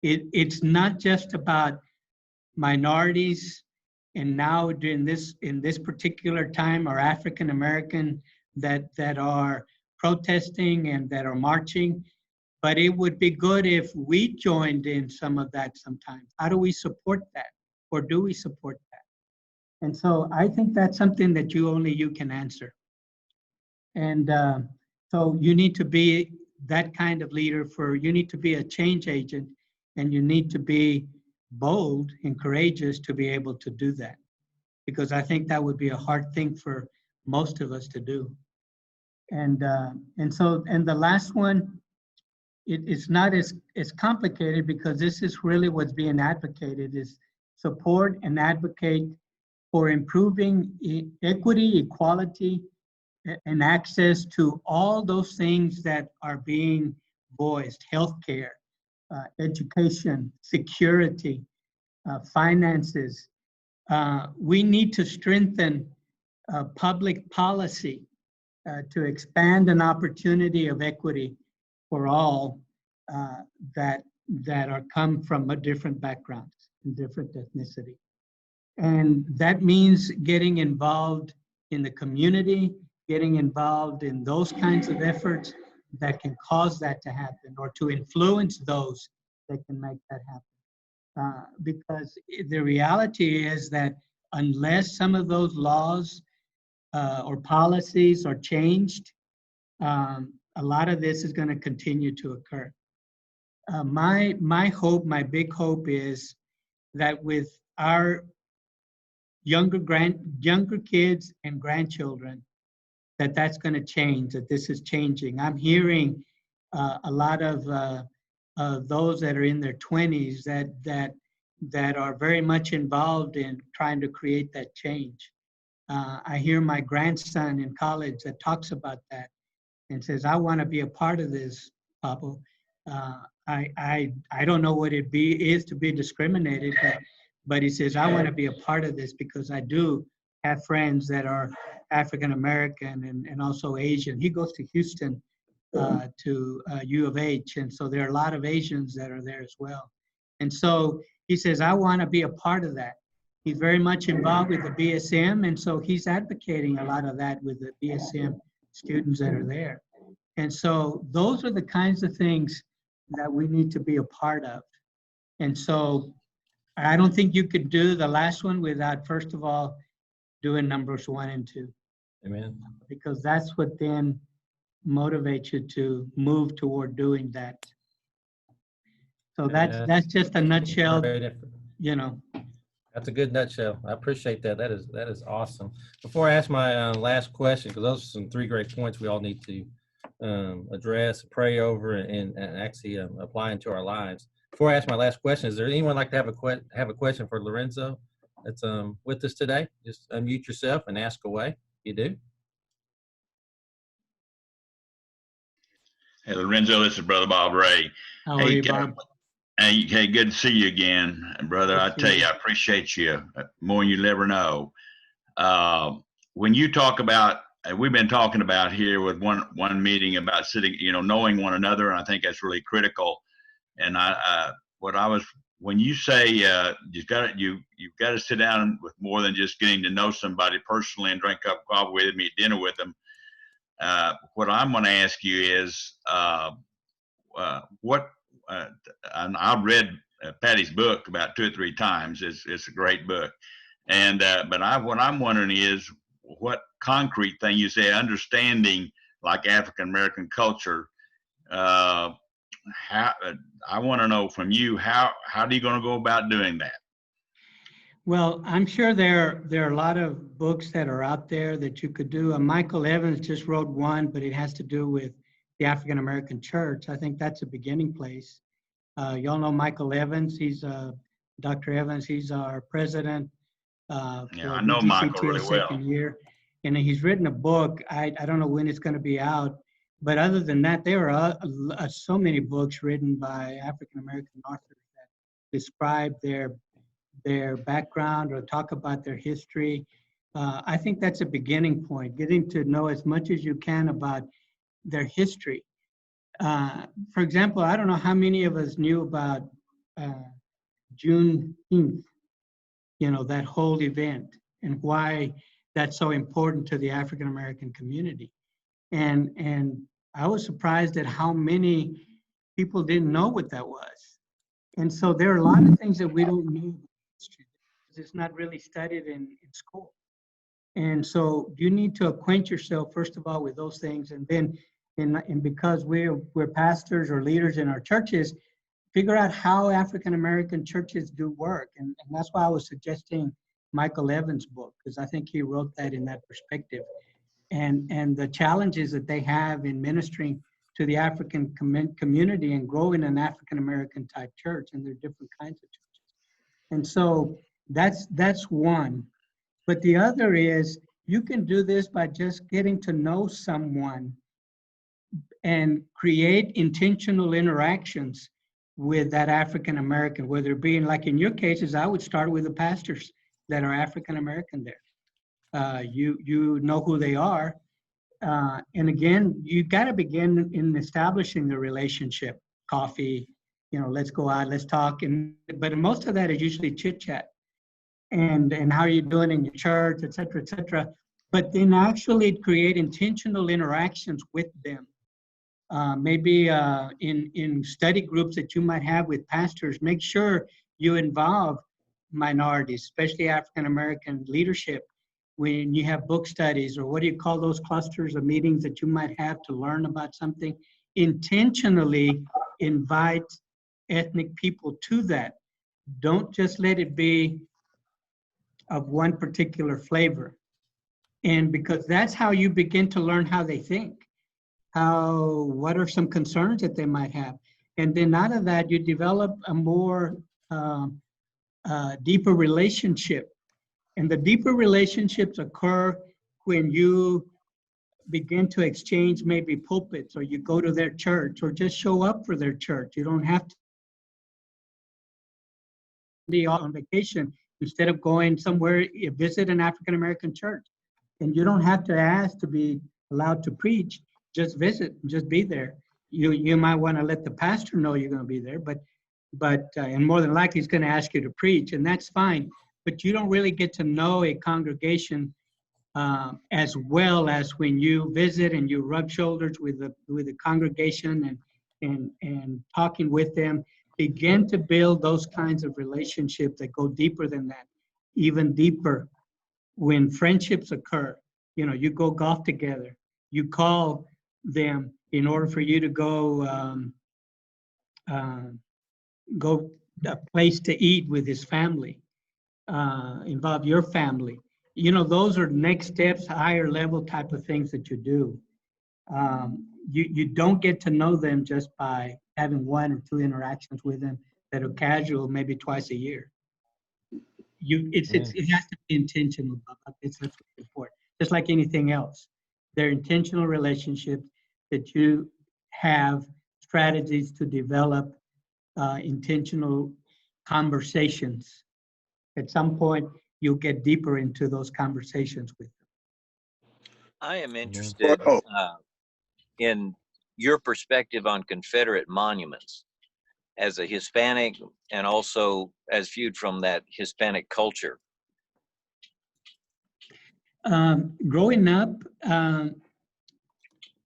It's not just about minorities, and now in this particular time are African American that are protesting and that are marching. But it would be good if we joined in some of that sometimes. How do we support that? Or do we support that? And so I think that's something that only you can answer. And so you need to be that kind of leader. You need to be a change agent, and you need to be bold and courageous to be able to do that. Because I think that would be a hard thing for most of us to do. And the last one, it's not as complicated, because this is really what's being advocated, is support and advocate for improving equity, equality, and access to all those things that are being voiced: healthcare, education, security, finances. We need to strengthen public policy to expand an opportunity of equity for all that come from different backgrounds and different ethnicity. And that means getting involved in the community, getting involved in those kinds of efforts that can cause that to happen, or to influence those that can make that happen. Because the reality is that unless some of those laws or policies are changed, a lot of this is going to continue to occur. My hope, my big hope, is that with our younger kids and grandchildren, that's going to change, that this is changing. I'm hearing a lot of those that are in their 20s that that are very much involved in trying to create that change. I hear my grandson in college that talks about that and says, I want to be a part of this, Papa. I don't know what it is to be discriminated, but he says, I want to be a part of this because I do have friends that are African American and also Asian. He goes to Houston to U of H, and so there are a lot of Asians that are there as well. And so he says, I want to be a part of that. He's very much involved with the BSM, and so he's advocating a lot of that with the BSM students that are there. And so those are the kinds of things that we need to be a part of. And so I don't think you could do the last one without, first of all, doing numbers 1 and 2. Amen. Because that's what then motivates you to move toward doing that. So that's just a nutshell, you know. That's a good nutshell. I appreciate that. That is awesome. Before I ask my last question, because those are some 3 great points we all need to address, pray over, and actually apply into our lives. Before I ask my last question, is there anyone like to have a question for Lorenzo that's with us today? Just unmute yourself and ask away. You do. Hey, Lorenzo, this is Brother Bob Ray. How are you, Bob? Hey, good to see you again, brother. I tell you, I appreciate you more than you'll ever know. When you talk about, we've been talking about here with one meeting about sitting, knowing one another, and I think that's really critical. And when you say you've got to sit down with more than just getting to know somebody personally and drink a cup of coffee with them, eat dinner with them. What I'm going to ask you is and I've read Patty's book about 2 or 3 times. It's a great book, but what I'm wondering is what concrete thing you say understanding like African American culture. I want to know from you how are you going to go about doing that? Well, I'm sure there are a lot of books that are out there that you could do. Michael Evans just wrote one, but it has to do with the African American church. I think that's a beginning place. Y'all know Michael Evans. He's Dr. Evans. He's our president. Yeah, I know Michael really well. Second year, and he's written a book. I don't know when it's going to be out, but other than that, there are so many books written by African American authors that describe their background or talk about their history. I think that's a beginning point, getting to know as much as you can about their history. For example, I don't know how many of us knew about Juneteenth, that whole event and why that's so important to the African American community. And I was surprised at how many people didn't know what that was. And so there are a lot of things that we don't know about history because it's not really studied in school. And so you need to acquaint yourself, first of all, with those things. And then, and because we're pastors or leaders in our churches, figure out how African American churches do work. And that's why I was suggesting Michael Evans' book, because I think he wrote that in that perspective. And the challenges that they have in ministering to the African community and growing an African American type church, and there are different kinds of churches. And so that's one. But the other is you can do this by just getting to know someone and create intentional interactions with that African American, whether it be like in your cases, I would start with the pastors that are African American there. You know who they are. And again, you got to begin in establishing the relationship. Coffee, let's go out, let's talk. But most of that is usually chit chat and how are you doing in your church, et cetera, et cetera. But then actually create intentional interactions with them. Maybe in study groups that you might have with pastors, make sure you involve minorities, especially African American leadership, when you have book studies, or what do you call those clusters of meetings that you might have to learn about something. Intentionally invite ethnic people to that. Don't just let it be of one particular flavor. And because that's how you begin to learn how they think. What are some concerns that they might have? And then out of that, you develop a more deeper relationship. And the deeper relationships occur when you begin to exchange maybe pulpits, or you go to their church, or just show up for their church. You don't have to be on vacation. Instead of going somewhere, you visit an African American church. And you don't have to ask to be allowed to preach. Just visit, just be there. You might want to let the pastor know you're going to be there, but and more than likely he's going to ask you to preach, and that's fine. But you don't really get to know a congregation as well as when you visit and you rub shoulders with the congregation and talking with them. Begin to build those kinds of relationships that go deeper than that, even deeper. When friendships occur, you go golf together. You call them in order for you to go a place to eat with his family. Involve your family. Those are next steps, higher level type of things that you do. You don't get to know them just by having 1 or 2 interactions with them that are casual, maybe twice a year. It has to be intentional. That's what's important. Just like anything else, they're intentional relationships that you have strategies to develop intentional conversations. At some point, you'll get deeper into those conversations with them. I am interested in your perspective on Confederate monuments as a Hispanic, and also as viewed from that Hispanic culture. Growing up,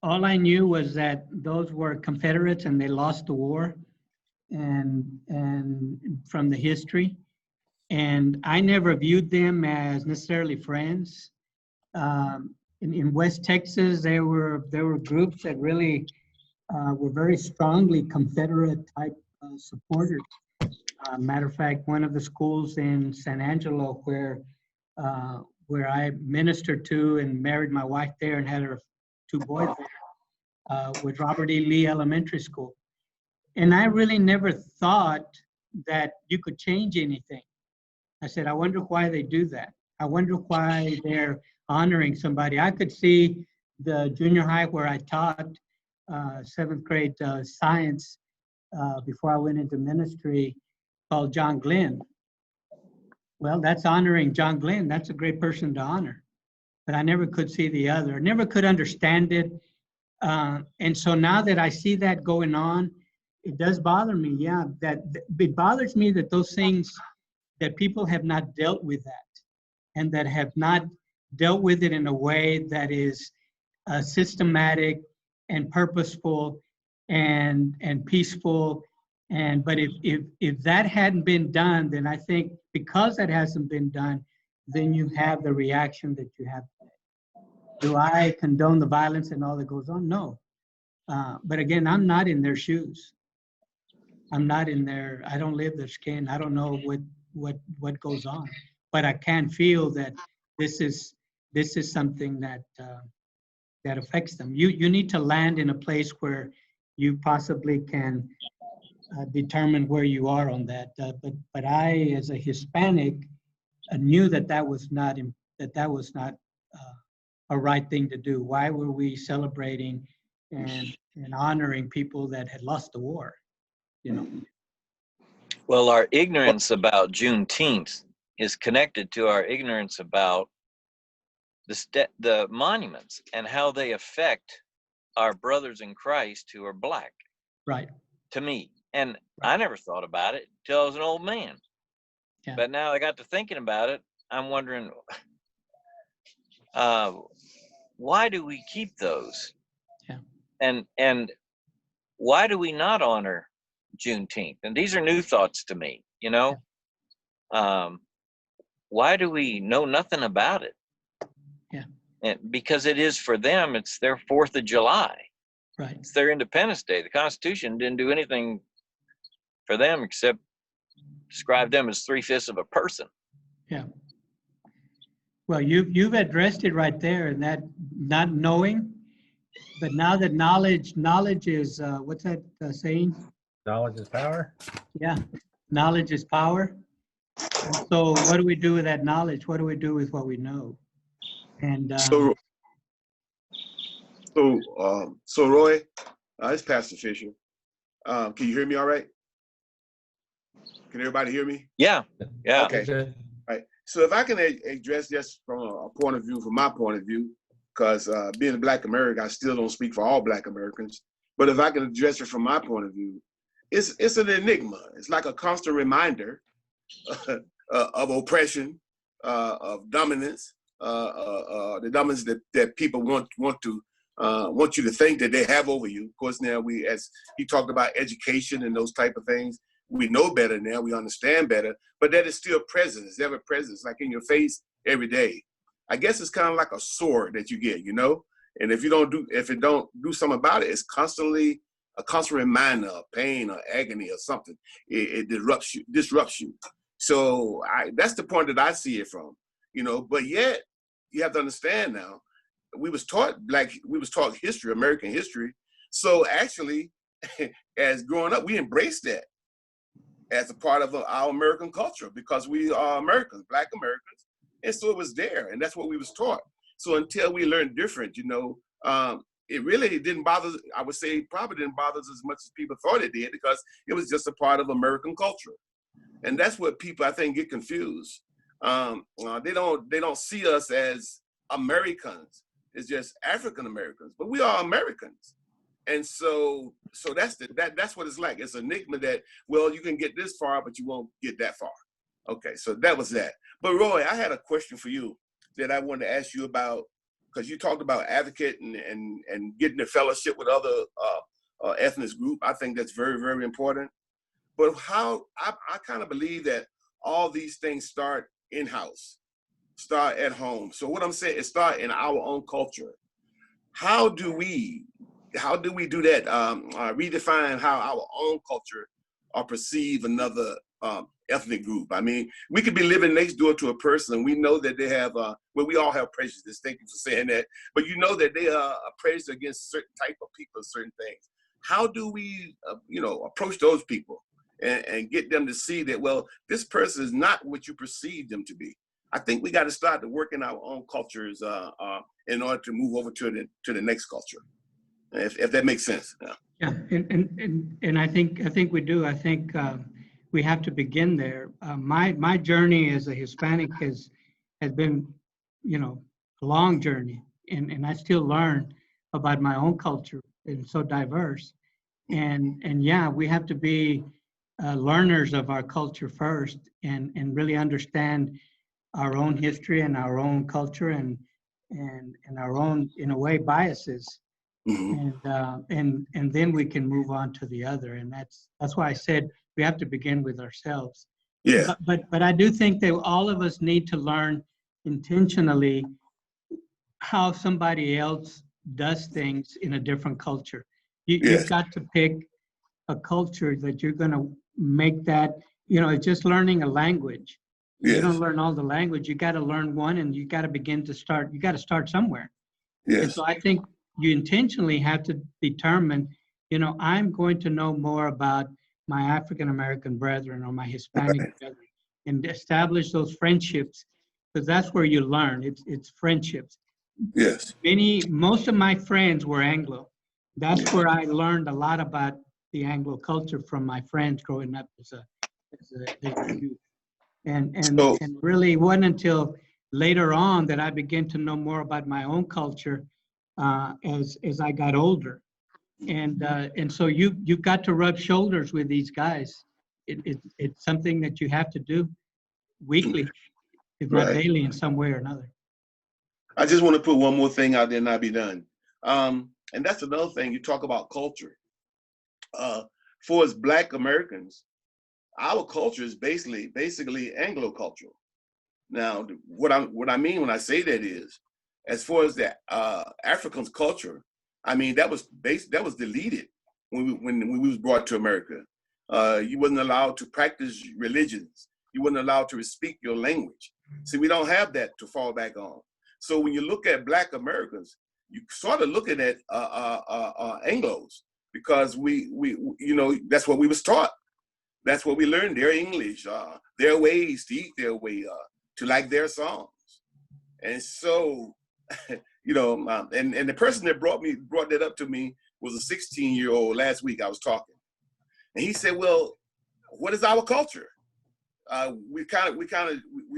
all I knew was that those were Confederates and they lost the war, and from the history. And I never viewed them as necessarily friends. In West Texas, there were groups that really were very strongly Confederate type supporters. Matter of fact, one of the schools in San Angelo where I ministered to and married my wife there and had her 2 boys there was Robert E. Lee Elementary School. And I really never thought that you could change anything. I said, I wonder why they do that. I wonder why they're honoring somebody. I could see the junior high where I taught 7th grade science before I went into ministry, called John Glenn. Well, that's honoring John Glenn. That's a great person to honor. But I never could see the other. I never could understand it. And so now that I see that going on, it does bother me. Yeah, that it bothers me that those things, that people have not dealt with that, and that have not dealt with it in a way that is systematic and purposeful and peaceful. But if that hadn't been done, then I think because that hasn't been done, then you have the reaction that you have today. Do I condone the violence and all that goes on? No. But again, I'm not in their shoes. I'm not in their, I don't live their skin. I don't know what goes on. But I can feel that this is something that affects them. You need to land in a place where you possibly can determine where you are on that. But I, as a Hispanic, knew that was not a right thing to do. Why were we celebrating and honoring people that had lost the war? Well, our ignorance about Juneteenth is connected to our ignorance about the monuments and how they affect our brothers in Christ who are Black. Right. To me. And I never thought about it till I was an old man. Yeah. But now I got to thinking about it. I'm wondering, why do we keep those? Yeah. And why do we not honor Juneteenth? And these are new thoughts to me, Yeah. Why do we know nothing about it? Yeah. And because it is for them, it's their 4th of July. Right. It's their Independence Day. The Constitution didn't do anything for them except describe them as 3/5 of a person. Yeah. Well, you've addressed it right there, and that not knowing, but now that knowledge is what's that saying? Knowledge is power. Yeah, knowledge is power. So what do we do with that knowledge? What do we do with what we know? And So Roy, it's Pastor Fisher. Can you hear me all right? Can everybody hear me? Yeah, yeah. Okay. Okay. All right. So if I can address this from a point of view, from my point of view, because being a Black American, I still don't speak for all Black Americans. But if I can address it from my point of view, it's an enigma. It's like a constant reminder of oppression, of dominance, the dominance that people want you to think that they have over you. Of course, now as he talked about education and those type of things, we know better now, we understand better, but that is still present. It's ever present. It's like in your face every day. I guess it's kind of like a sword that you get, and if it don't do something about it, it's constantly a constant reminder of pain or agony or something. It disrupts you. So that's the point that I see it from, but yet you have to understand now, we was taught history, American history. So actually, as growing up, we embraced that as a part of our American culture because we are Americans, Black Americans. And so it was there, and that's what we was taught. So until we learned different, it really didn't bother, I would say probably didn't bother us as much as people thought it did because it was just a part of American culture. And that's what people, I think, get confused. They don't see us as Americans. It's just African Americans, but we are Americans. And so that's what it's like. It's an enigma that, well, you can get this far, but you won't get that far. Okay, so that was that. But Roy, I had a question for you that I wanted to ask you about, because you talked about advocating and getting a fellowship with other ethnic group. I think that's very, very important. But how I kind of believe that all these things start in-house, start at home. So what I'm saying is start in our own culture. How do we do that? Redefine how our own culture or perceive another ethnic group. I mean, we could be living next door to a person and we know that they have, we all have prejudice. Thank you for saying that. But you know that they are prejudiced against certain type of people, certain things. How do we, approach those people and get them to see that, well, this person is not what you perceive them to be? I think we got to start to work in our own cultures in order to move over to the next culture, if that makes sense. Yeah, and I think we do. I think we have to begin there. My journey as a Hispanic has been, a long journey, and I still learn about my own culture. It's so diverse, and yeah, we have to be learners of our culture first, and really understand our own history and our own culture and our own, in a way, biases. Mm-hmm. And then we can move on to the other, and that's why I said we have to begin with ourselves. Yeah. But I do think that all of us need to learn intentionally how somebody else does things in a different culture. You've got to pick a culture that you're going to make that. It's just learning a language. Yes. You don't learn all the language. You got to learn one, and you got to begin to start. You got to start somewhere. Yes. And so I think you intentionally have to determine, I'm going to know more about my African-American brethren or my Hispanic brethren, and establish those friendships, because that's where you learn. It's friendships. Yes. Most of my friends were Anglo. That's where I learned a lot about the Anglo culture from my friends growing up as a youth. And really it wasn't until later on that I began to know more about my own culture as I got older. And so you've got to rub shoulders with these guys. It's something that you have to do weekly, if not daily, in some way or another. I just want to put one more thing out there and I'll be done. And that's another thing, you talk about culture. For us Black Americans, our culture is basically Anglo cultural. Now, what I mean when I say that is, as far as the Africans' culture, I mean that was deleted when we was brought to America. You wasn't allowed to practice religions. You wasn't allowed to speak your language. See, we don't have that to fall back on. So when you look at Black Americans, you sort of looking at Anglos, because we that's what we was taught. That's what we learned. Their English, their ways to eat their way, to like their songs. And so, you know, and the person that brought that up to me was a 16-year-old last week. I was talking, and he said, "Well, what is our culture? We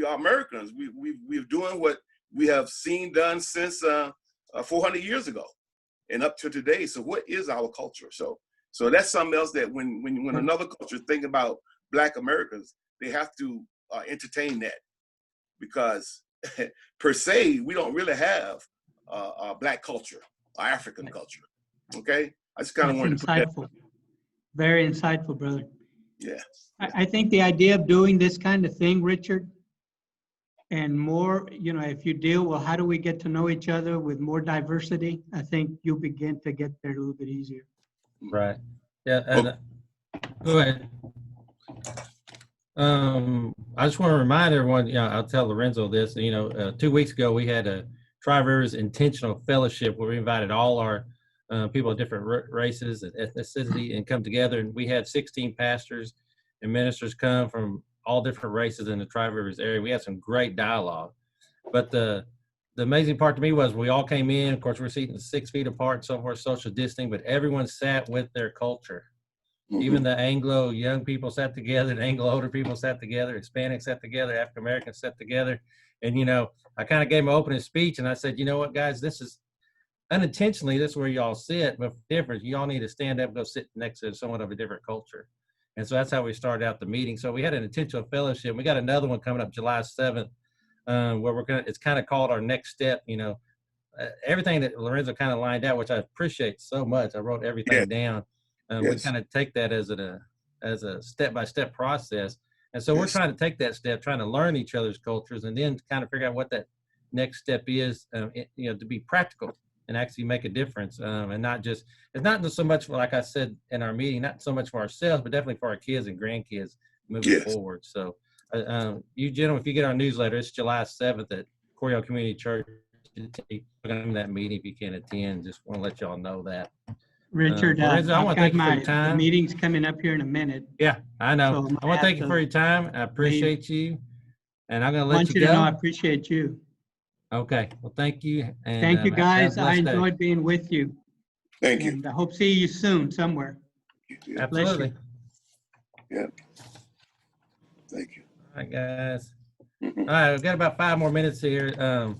are Americans. We're doing what we have seen done since 400 years ago and up to today. So what is our culture?" So that's something else that when another culture think about Black Americans, they have to entertain that, because per se, we don't really have a Black culture, or African culture. Okay, I just kind of wanted to put that. Insightful. Very insightful, brother. Yeah. I think the idea of doing this kind of thing, Richard, and more, you know, if you deal, well, how do we get to know each other with more diversity? I think you'll begin to get there a little bit easier. Right. Yeah. And, go ahead. I just want to remind everyone, you know, I'll tell Lorenzo this, you know, 2 weeks ago, we had a Tri-Rivers Intentional Fellowship where we invited all our people of different races and ethnicity and come together. And we had 16 pastors and ministers come from all different races in the Tri-Rivers area. We had some great dialogue. But the amazing part to me was we all came in, of course, we're sitting 6 feet apart, so forth, social distancing, but everyone sat with their culture. Even the Anglo young people sat together, the Anglo older people sat together, Hispanics sat together, African Americans sat together. And, you know, I kind of gave my opening speech and I said, you know what, guys, this is unintentionally, this is where y'all sit, but different. You all need to stand up and go sit next to someone of a different culture. And so that's how we started out the meeting. So we had an intentional fellowship. We got another one coming up July 7th, where it's kind of called our next step. You know, everything that Lorenzo kind of lined out, which I appreciate so much. I wrote everything down. We kind of take that as a step-by-step process. And so we're trying to take that step, trying to learn each other's cultures, and then kind of figure out what that next step is, you know, to be practical and actually make a difference. And not just, it's not just so much, like I said in our meeting, not so much for ourselves, but definitely for our kids and grandkids moving forward. So you gentlemen, if you get our newsletter, it's July 7th at Coryell Community Church. In that meeting, if you can attend, just want to let y'all know that. Richard, Lorenzo, I want to thank you for your the time. meeting's coming up here in a minute. Yeah, I know. So I want to thank you for your time. I appreciate you. And I'm going to let you go. To know I appreciate you. Okay. Well, thank you. And thank you, guys. I enjoyed day. being with you. Thank you. And I hope to see you soon somewhere. Absolutely. Yeah. Thank you. All right, guys. All right, we've got about 5 more minutes here.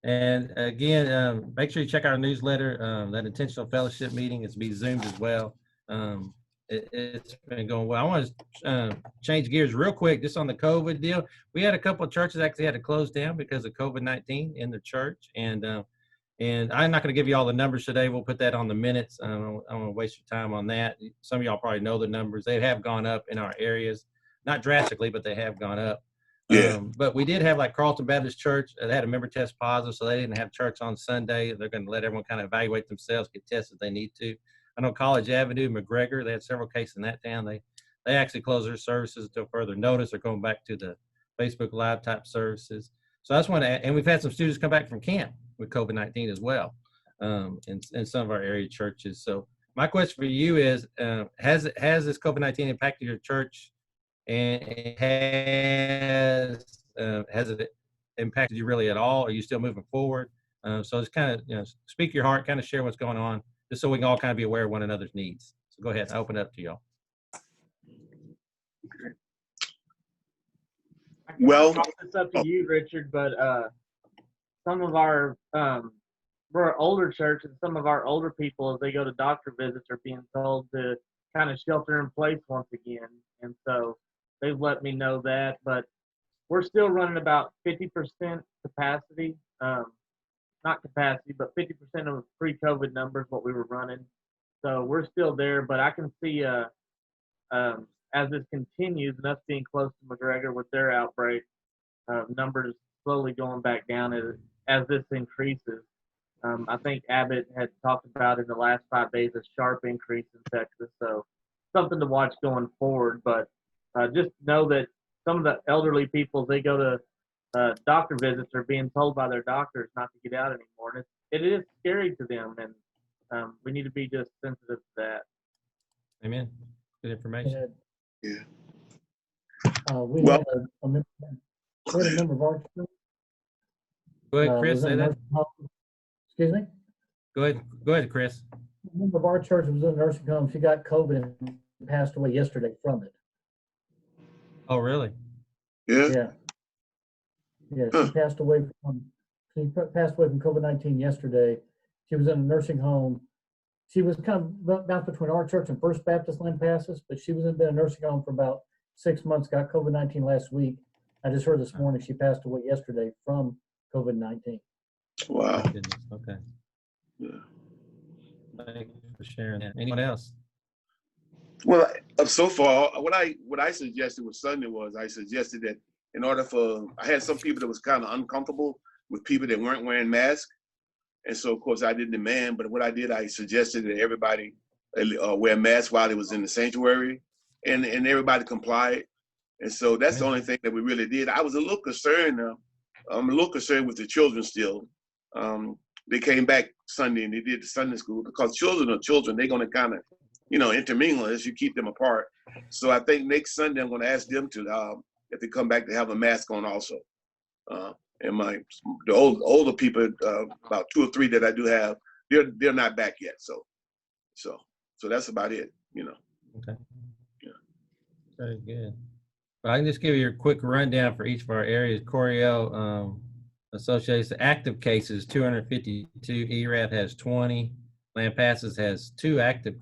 And again, make sure you check our newsletter. That intentional fellowship meeting is be Zoomed as well. It's been going well. I want to change gears real quick just on the COVID deal. We had a couple of churches actually had to close down because of COVID-19 in the church. And I'm not going to give you all the numbers today. We'll put that on the minutes. I don't want to waste your time on that. Some of y'all probably know the numbers. They have gone up in our areas, not drastically, but they have gone up. Yeah. But we did have like Carlton Baptist Church. They had a member test positive, so they didn't have church on Sunday. They're going to let everyone kind of evaluate themselves, get tested if they need to. I know College Avenue, McGregor, they had several cases in that town. They actually closed their services until further notice. They're going back to the Facebook Live type services. So I just want to add, and we've had some students come back from camp with COVID-19 as well in some of our area churches. So my question for you is, has this COVID-19 impacted your church? And has it impacted you really at all? Are you still moving forward? So it's kind of, you know, speak your heart, kind of share what's going on, just so we can all kind of be aware of one another's needs. So go ahead and open it up to y'all. Well, it's up to you, Richard, but some of our we're an older church, and some of our older people, as they go to doctor visits, are being told to kind of shelter in place once again. And so they've let me know that, but we're still running about 50% capacity, not capacity, but 50% of pre-COVID numbers, what we were running. So we're still there, but I can see as this continues and us being close to McGregor with their outbreak, numbers slowly going back down as this increases. I think Abbott had talked about in the last 5 days a sharp increase in Texas, so something to watch going forward. But just know that some of the elderly people, they go to doctor visits, are being told by their doctors not to get out anymore. And it is scary to them, and we need to be just sensitive to that. Amen. Good information. yeah. We Well- had we had a member of our church, Go ahead, Chris, was in say a that. nursing home. Excuse me? Go ahead, Chris. A member of our church was in a nursing home. She got COVID and passed away yesterday from it. Oh, really? Yeah. Yeah. Yeah, Huh. she passed away from COVID-19 yesterday. She was in a nursing home. She was kind of bounced between our church and First Baptist Lampasas, but she was in a nursing home for about 6 months, got COVID-19 last week. I just heard this morning she passed away yesterday from COVID-19. Wow. My goodness. Okay. Yeah. Thank you for sharing that. Anyone else? Well, so far, what I suggested with Sunday was I suggested that in order for I had some people that was kind of uncomfortable with people that weren't wearing masks, and so of course I didn't demand. But what I did, I suggested that everybody wear masks while it was in the sanctuary, and everybody complied. And so that's the only thing that we really did. I was a little concerned. I'm a little concerned with the children still. They came back Sunday and they did the Sunday school because children are children. They're going to kind of, intermingle as you keep them apart. So I think next Sunday I'm going to ask them to, if they come back, to have a mask on also. And the older people, about 2 or 3 that I do have, they're not back yet. So that's about it. Okay. Yeah. Very good. Well, I can just give you a quick rundown for each of our areas. Coriel associates the active cases, 252. ERAF has 20. Lampasas has 10 active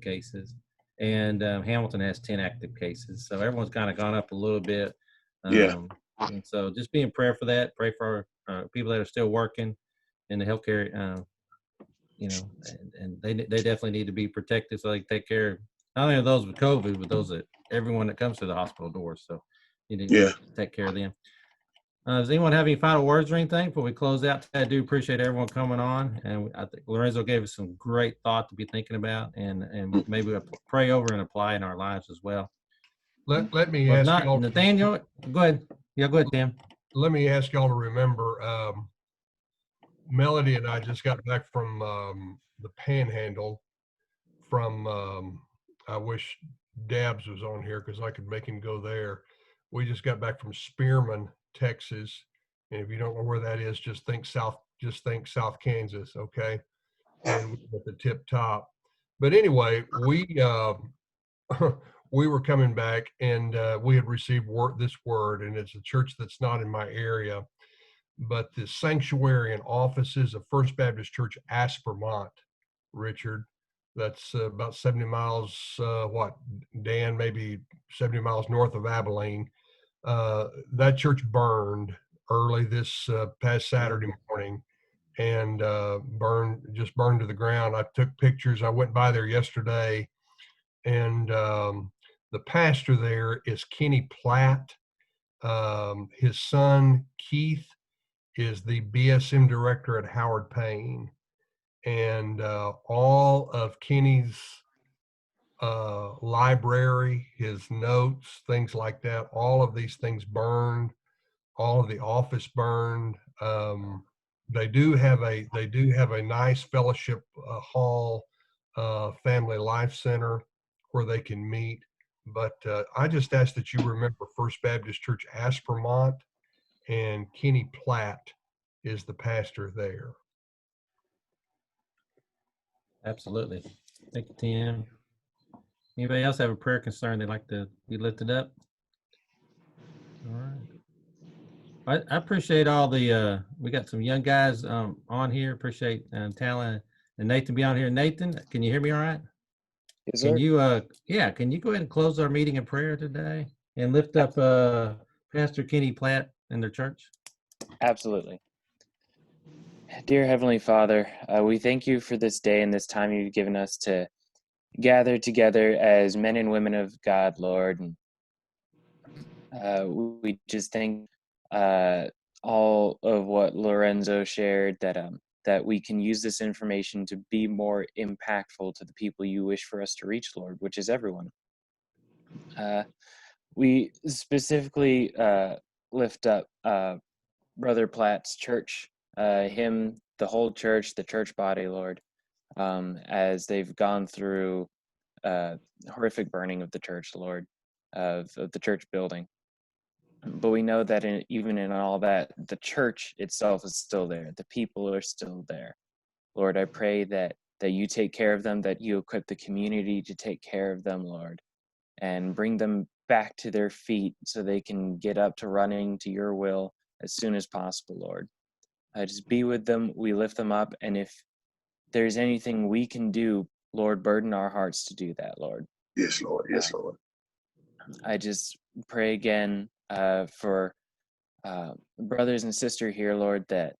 cases. And Hamilton has 10 active cases. So everyone's kind of gone up a little bit. Yeah. And so just be in prayer for that. Pray for people that are still working in the healthcare, and they definitely need to be protected so they can take care of not only of those with COVID, but everyone that comes to the hospital doors. So you need to take care of them. Does anyone have any final words or anything before we close out? I do appreciate everyone coming on, and I think Lorenzo gave us some great thought to be thinking about, and maybe we'll pray over and apply in our lives as well. Let me Well, if ask not, y'all. Nathaniel, go ahead. Yeah, go ahead, Tim. Let me ask y'all to remember, Melody and I just got back from the Panhandle from, I wish Dabs was on here because I could make him go there. We just got back from Spearman, Texas. And if you don't know where that is, just think South Kansas, okay? And we're at the tip top. But anyway, we we were coming back and we had received this word, and it's a church that's not in my area, but the sanctuary and offices of First Baptist Church, Aspermont, Richard. That's about 70 miles, Dan, maybe 70 miles north of Abilene. That church burned early this past Saturday morning, and burned to the ground. I took pictures. I went by there yesterday, and the pastor there is Kenny Platt. His son, Keith, is the BSM director at Howard Payne. And all of Kenny's library, his notes, things like that, all of these things burned. All of the office burned. They do have a nice fellowship hall, family life center where they can meet. But I just ask that you remember First Baptist Church, Aspermont, and Kenny Platt is the pastor there. Absolutely. Thank you, Tim. Anybody else have a prayer concern they'd like to be lifted up? All right. I appreciate all the, we got some young guys on here. Appreciate Talon and Nathan be on here. Nathan, can you hear me all right? Yes, sir. Can you, can you go ahead and close our meeting in prayer today and lift up Pastor Kenny Platt and their church? Absolutely. Dear Heavenly Father, we thank you for this day and this time you've given us to gather together as men and women of God, Lord. And we just thank all of what Lorenzo shared, that we can use this information to be more impactful to the people you wish for us to reach, Lord, which is everyone. We specifically lift up Brother Platt's church, him, the whole church, the church body, Lord, as they've gone through horrific burning of the church, Lord. of the church building. But we know that even in all that, the church itself is still there. The people are still there. Lord, I pray that you take care of them, that you equip the community to take care of them, Lord, and bring them back to their feet so they can get up to running to your will as soon as possible, Lord. Just be with them. We lift them up. And if there's anything we can do, Lord, burden our hearts to do that, Lord. Yes, Lord. Yes, Lord. I just pray again for brothers and sisters here, Lord, that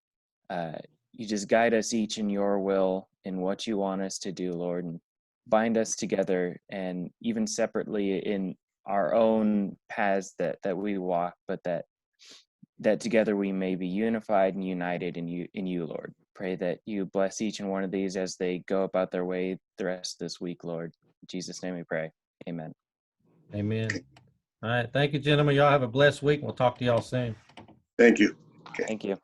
you just guide us each in your will in what you want us to do, Lord, and bind us together, and even separately in our own paths that we walk, but that together we may be unified and united in you, Lord. Pray that you bless each and one of these as they go about their way the rest of this week, Lord. In Jesus' name we pray. Amen. Amen. All right. Thank you, gentlemen. Y'all have a blessed week. We'll talk to y'all soon. Thank you. Thank you.